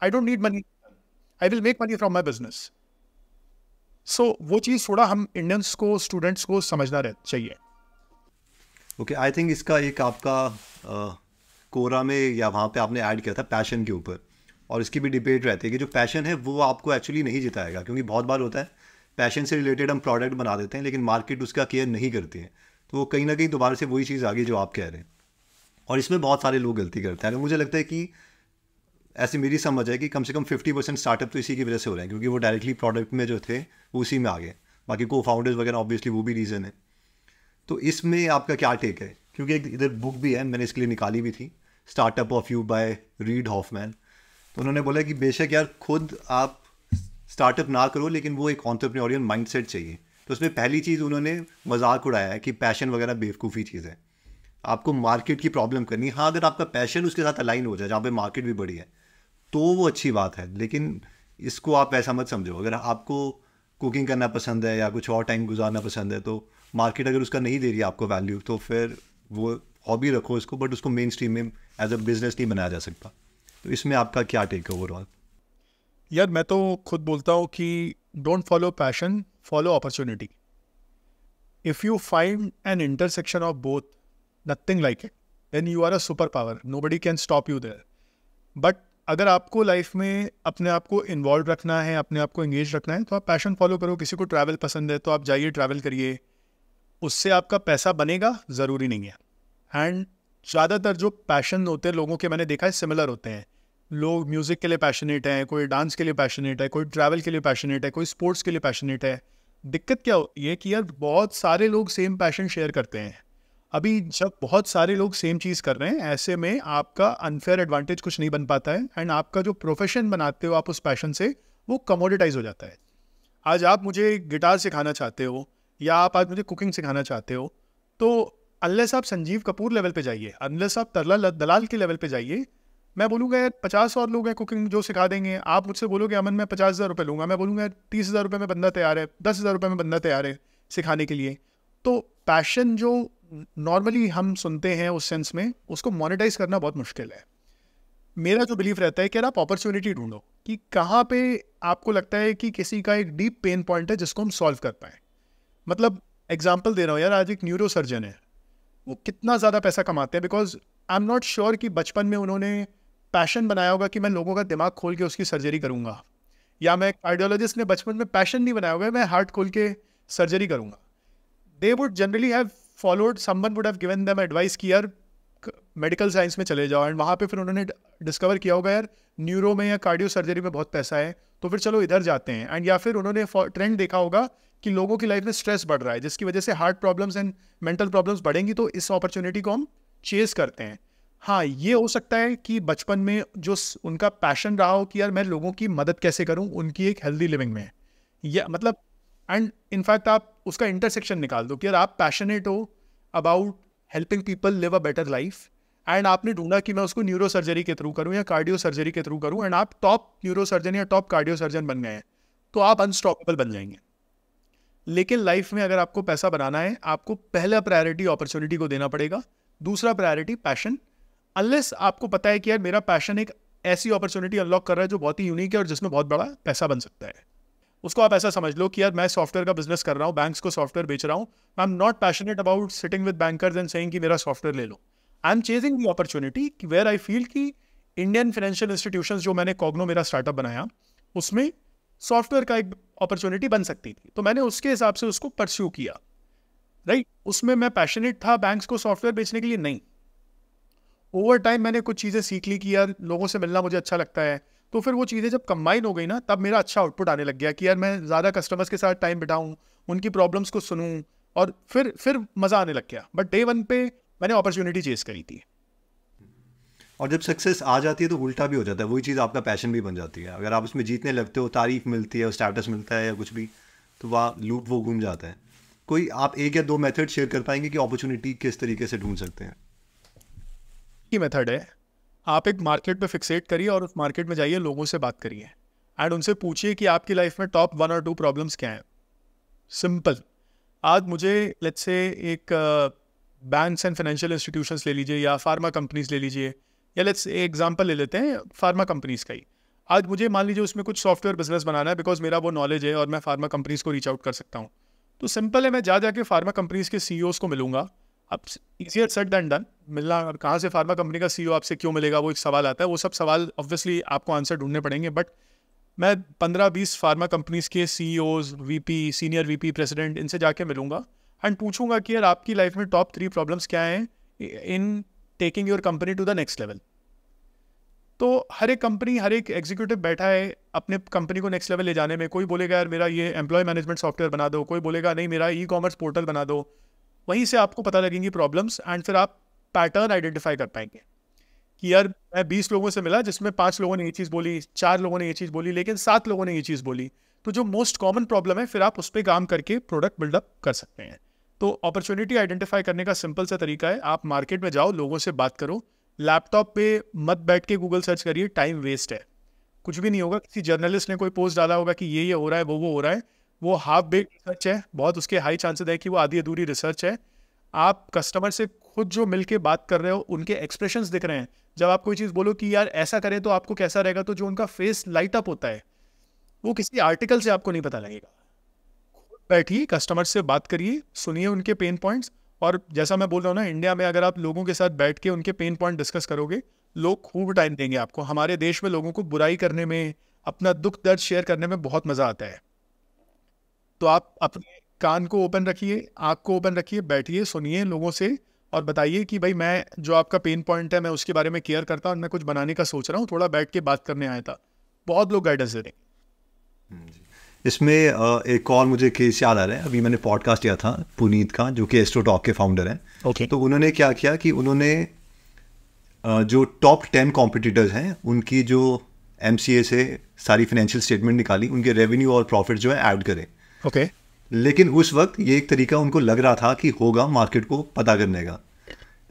I don't need money, I will make money from my business. So वो चीज़ थोड़ा हम इंडियंस को, स्टूडेंट्स को समझना चाहिए। ओके, आई थिंक इसका एक आपका कोरा में या वहाँ पे आपने ऐड किया था पैशन के ऊपर, और इसकी भी डिबेट रहती है कि जो पैशन है वो आपको एक्चुअली नहीं जिताएगा। क्योंकि बहुत बार होता है पैशन से रिलेटेड हम प्रोडक्ट बना देते हैं लेकिन मार्केट उसका केयर नहीं करती है, तो वो कहीं ना कहीं दोबारा से वही चीज़ आ गई जो आप कह रहे हैं। और इसमें बहुत सारे लोग गलती करते हैं। मुझे लगता है कि ऐसी मेरी समझ है कि कम से कम 50% स्टार्टअप तो इसी की वजह से हो रहे हैं, क्योंकि वो डायरेक्टली प्रोडक्ट में जो थे वो उसी में आ गए। बाकी को फाउंडर्स वगैरह ऑब्वियसली वो भी रीज़न है। तो इसमें आपका क्या टेक है? क्योंकि एक इधर बुक भी है, मैंने इसके लिए निकाली भी थी, startup of you by Reid Hoffman. तो उन्होंने बोला कि बेशक यार खुद आप स्टार्टअप ना करो, लेकिन वो एक एंटरप्रेन्योरियल माइंडसेट चाहिए। तो उसमें पहली चीज़ उन्होंने मजाक उड़ाया है कि पैशन वगैरह बेवकूफ़ी चीज़ है, आपको मार्केट की प्रॉब्लम करनी है। हाँ, अगर आपका पैशन उसके साथ अलाइन हो जाए, जहाँ पे मार्केट भी बड़ी है, तो वो अच्छी बात है। लेकिन इसको आप ऐसा मत समझो। अगर आपको कुकिंग करना पसंद है या कुछ और टाइम गुजारना पसंद है, तो मार्केट अगर उसका नहीं दे रही है आपको वैल्यू, तो फिर वो हॉबी रखो इसको, बट उसको मेन स्ट्रीम में एज अ बिजनेस नहीं बनाया जा सकता। तो इसमें आपका क्या टेक है ओवरऑल? यार मैं तो खुद बोलता हूँ कि don't follow passion, follow opportunity. If you find an intersection of both, nothing like it, then you are a super power, nobody can stop you there. But अगर आपको लाइफ में अपने आप को इन्वॉल्व रखना है, अपने आप को एंगेज रखना है, तो आप पैशन फॉलो करो। किसी को ट्रैवल पसंद है तो आप जाइए, ट्रैवल करिए, उससे आपका पैसा बनेगा, ज़रूरी नहीं है। एंड ज़्यादातर जो पैशन होते हैं लोगों के, मैंने देखा है सिमिलर होते हैं। लोग म्यूज़िक के लिए पैशनेट हैं, कोई डांस के लिए पैशनेट है, कोई ट्रैवल के लिए पैशनेट है, कोई स्पोर्ट्स के लिए पैशनेट है। दिक्कत क्या होती है कि यार बहुत सारे लोग सेम पैशन शेयर करते हैं। अभी जब बहुत सारे लोग सेम चीज़ कर रहे हैं, ऐसे में आपका अनफेयर एडवांटेज कुछ नहीं बन पाता है, एंड आपका जो प्रोफेशन बनाते हो आप उस पैशन से, वो कमोडिटाइज हो जाता है। आज आप मुझे गिटार सिखाना चाहते हो या आप आज मुझे कुकिंग सिखाना चाहते हो, तो अनलेस आप संजीव कपूर लेवल पे जाइए, अनलेस आप तरला दलाल के लेवल पे जाइए, मैं बोलूँगा यार 50 और लोग हैं कुकिंग जो सिखा देंगे। आप मुझसे बोलोगे अमन मैं 50,000 रुपये लूँगा, मैं बोलूँगा 30,000 रुपये में बंदा तैयार है, 10,000 रुपये में बंदा तैयार है सिखाने के लिए। तो पैशन जो नॉर्मली हम सुनते हैं उस सेंस में, उसको मोनेटाइज करना बहुत मुश्किल है। मेरा जो बिलीफ रहता है कि यार आप अपॉर्चुनिटी ढूंढो कि कहाँ पे आपको लगता है कि किसी का एक डीप पेन पॉइंट है जिसको हम सॉल्व कर पाएँ। मतलब एग्जाम्पल दे रहा हूँ यार, आज एक न्यूरो सर्जन है, वो कितना ज़्यादा पैसा कमाते हैं, because I am not sure कि बचपन में उन्होंने पैशन बनाया होगा कि मैं लोगों का दिमाग खोल के उसकी सर्जरी करूँगा, या मैं कार्डियोलॉजिस्ट ने बचपन में पैशन नहीं बनाया होगा मैं हार्ट खोल के सर्जरी करूँगा। They would generally have followed, someone would have given them advice कि यार मेडिकल साइंस में चले जाओ, एंड वहाँ पे फिर उन्होंने डिस्कवर किया होगा यार न्यूरो में या कार्डियो सर्जरी में बहुत पैसा है, तो फिर चलो इधर जाते हैं। एंड या फिर उन्होंने ट्रेंड देखा होगा कि लोगों की लाइफ में स्ट्रेस बढ़ रहा है, जिसकी वजह से heart problems and mental problems बढ़ेंगी, तो इस अपॉर्चुनिटी को हम चेस करते हैं। हाँ, ये हो सकता है कि बचपन में जो उनका पैशन रहा हो कि यार मैं लोगों की मदद कैसे करूं उनकी एक हेल्दी लिविंग में, या मतलब एंड इनफैक्ट आप उसका इंटरसेक्शन निकाल दो कि यार आप पैशनेट हो about helping people live a better life, and आपने ढूंढा कि मैं उसको न्यूरो सर्जरी के थ्रू करूँ या कार्डियो सर्जरी के थ्रू करूँ, एंड आप टॉप न्यूरो सर्जन या टॉप कार्डियो सर्जन बन गए हैं, तो आप अनस्टॉपेबल बन जाएंगे। लेकिन लाइफ में अगर आपको पैसा बनाना है, आपको पहला प्रायोरिटी अपॉर्चुनिटी को देना पड़ेगा, दूसरा प्रायोरिटी पैशन। अनलेस आपको पता है कि यार मेरा पैशन एक ऐसी अपॉर्चुनिटी अनलॉक कर रहा है जो बहुत ही यूनिक है और जिसमें बहुत बड़ा पैसा बन सकता है, उसको आप ऐसा समझ लो कि यार मैं सॉफ्टवेयर का बिजनेस कर रहा हूँ, बैंक्स को सॉफ्टवेयर बेच रहा हूँ, I am not passionate about sitting with bankers and saying कि मेरा सॉफ्टवेयर ले लो। I am chasing the opportunity where I feel कि इंडियन फाइनेंशियल इंस्टीट्यूशंस, जो मैंने कॉग्नो मेरा स्टार्टअप बनाया, उसमें सॉफ्टवेयर का एक अपॉर्चुनिटी बन सकती थी, तो मैंने उसके हिसाब से उसको परस्यू किया, राइट। उसमें मैं पैशनेट था बैंक्स को सॉफ्टवेयर बेचने के लिए नहीं। ओवर टाइम मैंने कुछ चीज़ें सीख ली कि यार लोगों से मिलना मुझे अच्छा लगता है, तो फिर वो चीज़ें जब कंबाइन हो गई ना, तब मेरा अच्छा आउटपुट आने लग गया कि यार मैं ज़्यादा कस्टमर्स के साथ टाइम बिताऊं, उनकी प्रॉब्लम्स को सुनूं, और फिर मज़ा आने लग गया। बट डे वन पे मैंने अपॉर्चुनिटी चेस करी थी। और जब सक्सेस आ जाती है तो उल्टा भी हो जाता है, वही चीज़ आपका पैशन भी बन जाती है। अगर आप उसमें जीतने लगते हो, तारीफ मिलती है, स्टेटस मिलता है या कुछ भी, तो वहाँ लूप वो घूम जाता है। कोई आप 1 या 2 मेथड शेयर कर पाएंगे कि अपॉर्चुनिटी किस तरीके से ढूंढ सकते हैं? की मेथड है, आप एक मार्केट पे फिक्सेट करिए और उस मार्केट में जाइए, लोगों से बात करिए एंड उनसे पूछिए कि आपकी लाइफ में टॉप 1 और 2 प्रॉब्लम्स क्या हैं। सिंपल। आज मुझे लेट्स से एक बैंक्स एंड फाइनेंशियल इंस्टीट्यूशंस ले लीजिए या फार्मा कंपनीज ले लीजिए, या लेट्स एग्जांपल ले लेते हैं फार्मा कंपनीज का ही। आज मुझे मान लीजिए उसमें कुछ सॉफ्टवेयर बिजनेस बनाना है, बिकॉज मेरा वो नॉलेज है और मैं फार्मा कंपनीज को रीच आउट कर सकता हूँ। तो सिंपल है, मैं जाके फार्मा कंपनीज के CEOs को मिलूंगा। अब ईजियर सेड देन डन, मिलना। अब कहाँ से फार्मा कंपनी का CEO आपसे क्यों मिलेगा, वो एक सवाल आता है। वो सब सवाल ऑब्वियसली आपको आंसर ढूंढने पड़ेंगे, बट मैं 15-20 फार्मा कंपनीज के CEOs, VP, senior VP, president, इनसे जाके मिलूंगा एंड पूछूंगा कि यार आपकी लाइफ में टॉप 3 प्रॉब्लम्स क्या हैं in taking your company to the next level. तो हर एक कंपनी, हर एक एग्जीक्यूटिव बैठा है अपने कंपनी को नेक्स्ट लेवल ले जाने में। कोई बोलेगा यार मेरा ये एम्प्लॉय मैनेजमेंट सॉफ्टवेयर बना दो, कोई बोलेगा नहीं मेरा E-कॉमर्स पोर्टल बना दो। वहीं से आपको पता लगेंगी प्रॉब्लम्स एंड फिर आप पैटर्न आइडेंटिफाई कर पाएंगे कि यार मैं 20 लोगों से मिला जिसमें 5 लोगों ने ये चीज़ बोली, 4 लोगों ने ये चीज़ बोली, लेकिन 7 लोगों ने ये चीज़ बोली। तो जो मोस्ट कॉमन प्रॉब्लम है, फिर आप उस पर काम करके प्रोडक्ट बिल्डअप कर सकते हैं। तो अपॉर्चुनिटी आइडेंटिफाई करने का सिंपल सा तरीका है, आप मार्केट में जाओ, लोगों से बात करो। लैपटॉप पे मत बैठ के गूगल सर्च करिए, टाइम वेस्ट है, कुछ भी नहीं होगा। किसी जर्नलिस्ट ने कोई पोस्ट डाला होगा कि ये हो रहा है, वो हो रहा है, वो हाफ बेक रिसर्च है, बहुत उसके हाई चांसेस है कि वो आधी अधूरी रिसर्च है। आप कस्टमर से खुद जो मिलके बात कर रहे हो, उनके एक्सप्रेशंस दिख रहे हैं। जब आप कोई चीज़ बोलो कि यार ऐसा करें तो आपको कैसा रहेगा, तो जो उनका फेस लाइट अप होता है, वो किसी आर्टिकल से आपको नहीं पता लगेगा। खुद बैठिए, कस्टमर से बात करिए, सुनिए उनके पेन पॉइंट्स। और जैसा मैं बोल रहा हूँ ना, इंडिया में अगर आप लोगों के साथ बैठ के उनके पेन पॉइंट डिस्कस करोगे, लोग खूब टाइम देंगे आपको। हमारे देश में लोगों को बुराई करने में, अपना दुख दर्द शेयर करने में बहुत मज़ा आता है। तो आप अपने कान को ओपन रखिए, आँख को ओपन रखिए, बैठिए, सुनिए लोगों से और बताइए कि भाई मैं जो आपका पेन पॉइंट है, मैं उसके बारे में केयर करता हूँ और मैं कुछ बनाने का सोच रहा हूँ, थोड़ा बैठ के बात करने आया था। बहुत लोग गाइडेंस दे देंगे। इसमें एक और मुझे केस याद आ रहा है। अभी मैंने पॉडकास्ट किया था पुनीत का, जो कि एस्ट्रोटॉक के फाउंडर हैं। ओके। तो उन्होंने क्या किया कि उन्होंने जो टॉप 10 कॉम्पिटिटर्स हैं उनकी जो MCA से सारी फाइनेंशियल स्टेटमेंट निकाली, उनके रेवेन्यू और प्रॉफिट जो है ऐड करें। ओके। लेकिन उस वक्त ये एक तरीका उनको लग रहा था कि होगा मार्केट को पता करने का।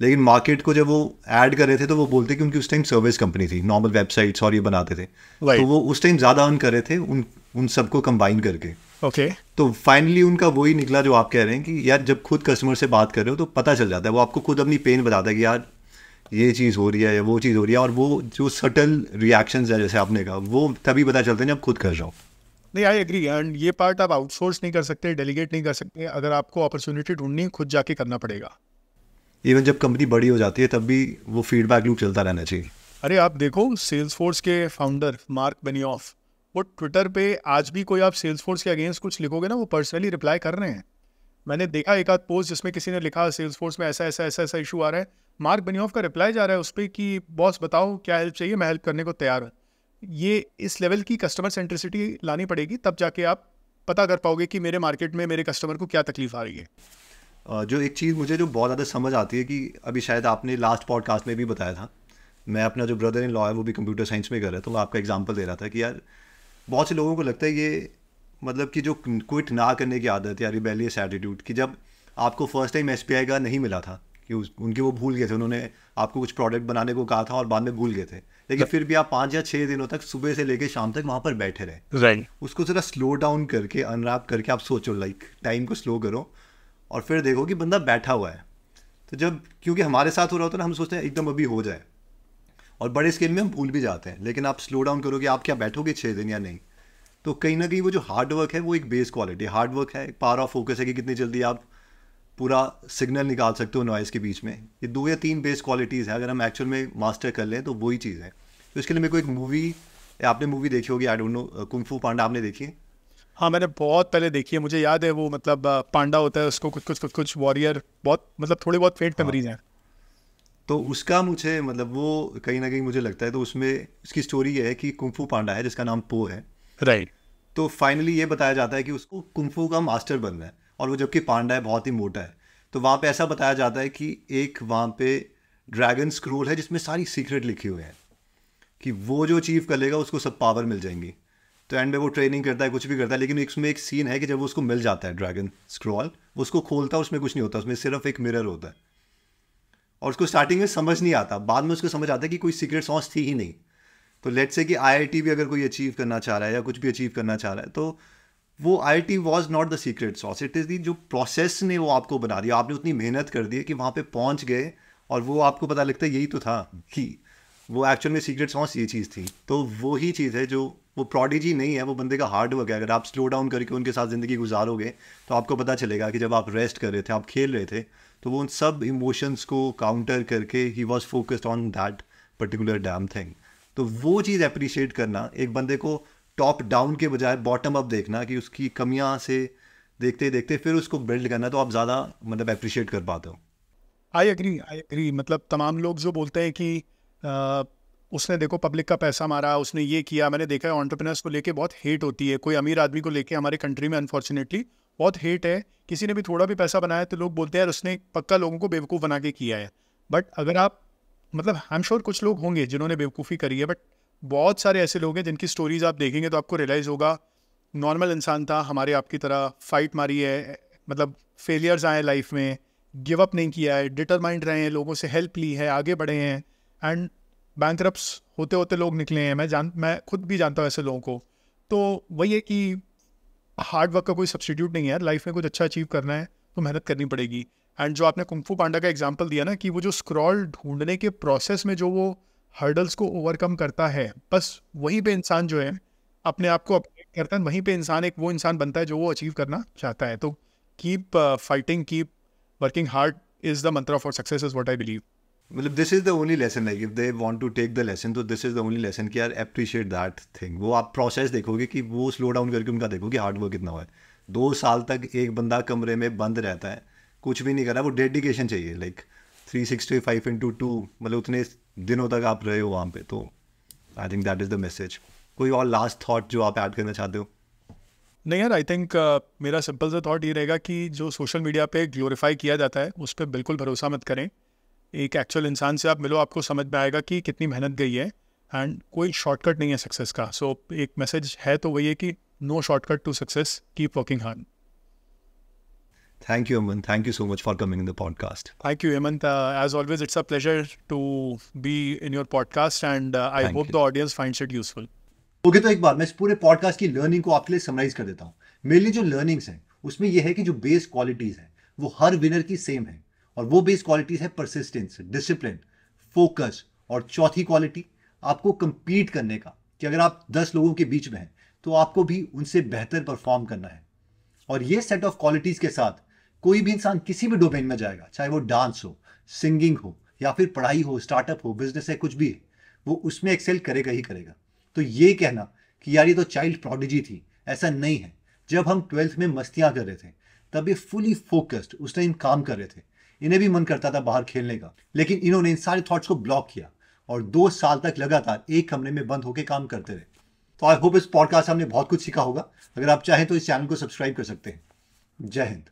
लेकिन मार्केट को जब वो ऐड कर रहे थे तो वो बोलते कि उनकी उस टाइम सर्विस कंपनी थी, नॉर्मल वेबसाइट्स और ये बनाते थे। तो वो उस टाइम ज़्यादा अर्न कर रहे थे उन सबको कंबाइन करके। ओके। तो फाइनली उनका वही निकला जो आप कह रहे हैं कि यार जब खुद कस्टमर से बात कर रहे हो तो पता चल जाता है, वो आपको खुद अपनी पेन बताता है कि यार ये चीज़ हो रही है या वो चीज़ हो रही है। और वो जो सटल रिएक्शंस है, जैसे आपने कहा, वो तभी पता चलते हैं जब खुद कर जाओ। नहीं, आई एग्री। एंड ये पार्ट आप आउटसोर्स नहीं कर सकते, डेलीगेट नहीं कर सकते। अगर आपको अपॉर्चुनिटी ढूंढनी, खुद जाके करना पड़ेगा। इवन जब कंपनी बड़ी हो जाती है तब भी वो फीडबैक लूप चलता रहना चाहिए। अरे आप देखो, सेल्सफोर्स के फाउंडर मार्क बेनियोफ, वो ट्विटर पे आज भी कोई आप सेल्सफोर्स के अगेंस्ट कुछ लिखोगे ना, वो पर्सनली रिप्लाई कर रहे हैं। मैंने देखा एक आध पोस्ट जिसमें किसी ने लिखा सेल्सफोर्स में ऐसा ऐसा ऐसा ऐसा इशू आ रहा है, मार्क बेनियोफ का रिप्लाई जा रहा है उस पर कि बॉस बताओ क्या हेल्प चाहिए, मैं हेल्प करने को तैयार हूँ। ये इस लेवल की कस्टमर सेंट्रिसिटी लानी पड़ेगी, तब जाके आप पता कर पाओगे कि मेरे मार्केट में मेरे कस्टमर को क्या तकलीफ आ रही है। जो एक चीज़ मुझे जो बहुत ज़्यादा समझ आती है कि अभी शायद आपने लास्ट पॉडकास्ट में भी बताया था, मैं अपना जो ब्रदर इन लॉ है वो भी कंप्यूटर साइंस में कर रहा है, तो मैं आपका एग्जांपल दे रहा था कि यार बहुत से लोगों को लगता है ये मतलब कि जो क्विट ना करने की आदत या रिबेलियस एटीट्यूड, कि जब आपको फर्स्ट टाइम SBI का नहीं मिला था कि उनके वो भूल गए थे, उन्होंने आपको कुछ प्रोडक्ट बनाने को कहा था और बाद में भूल गए थे, लेकिन फिर भी आप 5 या 6 दिनों तक सुबह से लेकर शाम तक वहाँ पर बैठे रहे। राइट। उसको ज़रा स्लो डाउन करके अनरैप करके आप सोचो, लाइक टाइम को स्लो करो और फिर देखो कि बंदा बैठा हुआ है। तो जब, क्योंकि हमारे साथ हो रहा होता है ना, हम सोचते हैं एकदम अभी हो जाए, और बड़े स्केल में हम भूल भी जाते हैं, लेकिन आप स्लो डाउन करोगे, आप क्या बैठोगे 6 दिन या नहीं, तो कहीं ना कहीं वो जो हार्ड वर्क है वो एक बेस क्वालिटी हार्ड वर्क है, पावर ऑफ फोकस है कि कितनी जल्दी आप पूरा सिग्नल निकाल सकते हो नॉइज़ के बीच में। ये 2 या 3 बेस क्वालिटीज़ है, अगर हम एक्चुअल में मास्टर कर लें तो वही चीज़ है। तो इसके लिए मेरे को एक मूवी, आपने मूवी देखी होगी, आई डोंट नो, कुंग फू पांडा आपने देखी है? हाँ, मैंने बहुत पहले देखी है, मुझे याद है वो, मतलब पांडा होता है, उसको कुछ वॉरियर, बहुत मतलब थोड़ी बहुत फेंट मेमोरीज हैं। तो उसका मुझे मतलब वो कहीं ना कहीं मुझे लगता है, तो उसमें उसकी स्टोरी ये है कि कुंग फू पांडा है जिसका नाम पो है। राइट। तो फाइनली ये बताया जाता है कि उसको कुंग फू का मास्टर बनना है, और वो जबकि पांडा है, बहुत ही मोटा है। तो वहाँ पे ऐसा बताया जाता है कि एक वहाँ पे ड्रैगन स्क्रोल है जिसमें सारी सीक्रेट लिखी हुई है, कि वो जो अचीव कर लेगा उसको सब पावर मिल जाएंगी। तो एंड में वो ट्रेनिंग करता है, कुछ भी करता है, लेकिन इसमें एक सीन है कि जब उसको मिल जाता है ड्रैगन स्क्रॉल, वो उसको खोलता है, उसमें कुछ नहीं होता, उसमें सिर्फ एक मिरर होता है। और उसको स्टार्टिंग में समझ नहीं आता, बाद में उसको समझ आता है कि कोई सीक्रेट सॉस थी ही नहीं। तो लेट्स से कि IIT भी अगर कोई अचीव करना चाह रहा है या कुछ भी अचीव करना चाह रहा है, तो वो IIT was not the secret sauce, it is the जो प्रोसेस ने वो आपको बना दिया। आपने उतनी मेहनत कर दी कि वहाँ पे पहुँच गए, और वो आपको पता लगता है यही तो था, कि वो एक्चुअल में सीक्रेट सॉस ये चीज़ थी। तो वो ही चीज़ है जो, वो प्रोडिजी नहीं है, वो बंदे का हार्ड वर्क है। अगर आप स्लो डाउन करके उनके साथ ज़िंदगी गुजारोगे तो आपको पता चलेगा कि जब आप रेस्ट कर रहे थे, आप खेल रहे थे, तो वो उन सब इमोशंस को काउंटर करके he was focused on that particular damn thing. तो वो चीज़ अप्रिशिएट करना, एक बंदे को टॉप डाउन के बजाय बॉटम अप देखना, कि उसकी कमियां से देखते देखते फिर उसको बिल्ड करना, तो आप ज़्यादा मतलब अप्रिशिएट कर पाते हो। I agree. मतलब तमाम लोग जो बोलते हैं कि उसने देखो पब्लिक का पैसा मारा, उसने ये किया, मैंने देखा है एंटरप्रेन्योर्स को लेके बहुत हेट होती है। कोई अमीर आदमी को लेके हमारे कंट्री में अनफॉर्चुनेटली बहुत हेट है। किसी ने भी थोड़ा भी पैसा बनाया तो लोग बोलते हैं यार उसने पक्का लोगों को बेवकूफ़ बना के किया है। बट अगर आप, मतलब आई एम श्योर कुछ लोग होंगे जिन्होंने बेवकूफ़ी करी है, बट बहुत सारे ऐसे लोग हैं जिनकी स्टोरीज आप देखेंगे तो आपको रियलाइज़ होगा नॉर्मल इंसान था, हमारे आपकी तरह फाइट मारी है, मतलब फेलियर्स आए लाइफ में, गिव अप नहीं किया है, डिटरमाइंड रहे हैं, लोगों से हेल्प ली है, आगे बढ़े हैं, एंड बैंकरप्ट्स होते होते लोग निकले हैं। मैं खुद भी जानता हूँ ऐसे लोगों को। तो वही है कि हार्ड वर्क का कोई सब्स्टिट्यूट नहीं है यार। लाइफ में कुछ अच्छा अचीव करना है तो मेहनत करनी पड़ेगी। एंड जो आपने कुंग फू पांडा का एग्जांपल दिया ना, कि वो जो स्क्रॉल ढूंढने के प्रोसेस में जो वो हर्डल्स को ओवरकम करता है, बस वहीं पे इंसान जो है अपने आप को अपडेट करता है, वहीं पे इंसान एक वो इंसान बनता है जो वो अचीव करना चाहता है। तो keep fighting, keep working hard is the mantra for success, is what I believe. मतलब this is the only lesson, like if they want to take the lesson, तो this is the only lesson कि यार appreciate that thing. वो आप process देखोगे कि वो slow down करके उनका देखो कि हार्ड वर्क कितना हुआ है। 2 साल तक एक बंदा कमरे में बंद रहता है, कुछ भी नहीं कर रहा, वो डेडिकेशन चाहिए, लाइक 365/2, मतलब उतने दिनों तक आप रहे हो वहाँ पे। तो I think that is the message. कोई और लास्ट थॉट जो आप ऐड करना चाहते हो? नहीं यार, आई थिंक मेरा सिंपल सा थॉट ये रहेगा कि जो सोशल मीडिया पे ग्लोरीफाई किया जाता है उस पर बिल्कुल भरोसा मत करें। एक एक्चुअल इंसान से आप मिलो, आपको समझ में आएगा कि कितनी मेहनत गई है, एंड कोई शॉर्टकट नहीं है सक्सेस का। सो एक मैसेज है तो वही है कि no shortcut to success, keep working hard. Thank you, Aman. Thank you so much for coming in the podcast. Thank you, Hemant. As always, it's a pleasure to be in your podcast, and I Thank hope you. the audience finds it useful. Okay, तो एक बार मैं इस पूरे podcast की learning को आपके लिए summarise कर देता हूँ। मेरे लिए जो लर्निंग्स हैं उसमें यह है कि जो बेस क्वालिटीज हैं वो हर विनर की सेम है, और वो बेस क्वालिटीज है परसिस्टेंस, डिसिप्लिन, फोकस, और चौथी क्वालिटी आपको compete करने का, कि अगर आप 10 लोगों के बीच में हैं तो आपको भी उनसे बेहतर परफॉर्म करना है। और ये सेट ऑफ क्वालिटीज के साथ कोई भी इंसान किसी भी डोमेन में जाएगा, चाहे वो डांस हो, सिंगिंग हो, या फिर पढ़ाई हो, स्टार्टअप हो, बिजनेस है, कुछ भी है, वो उसमें एक्सेल करेगा ही करेगा। तो ये कहना कि यार ये तो चाइल्ड प्रोडिजी थी, ऐसा नहीं है। जब हम 12th में मस्तियां कर रहे थे तब ये फुली फोकस्ड उस टाइम काम कर रहे थे। इन्हें भी मन करता था बाहर खेलने का, लेकिन इन्होंने इन सारे थॉट्स को ब्लॉक किया और 2 साल तक लगातार एक कमरे में बंद होकर काम करते रहे। तो आई होप इस पॉडकास्ट से हमने बहुत कुछ सीखा होगा। अगर आप चाहें तो इस चैनल को सब्सक्राइब कर सकते हैं। जय हिंद।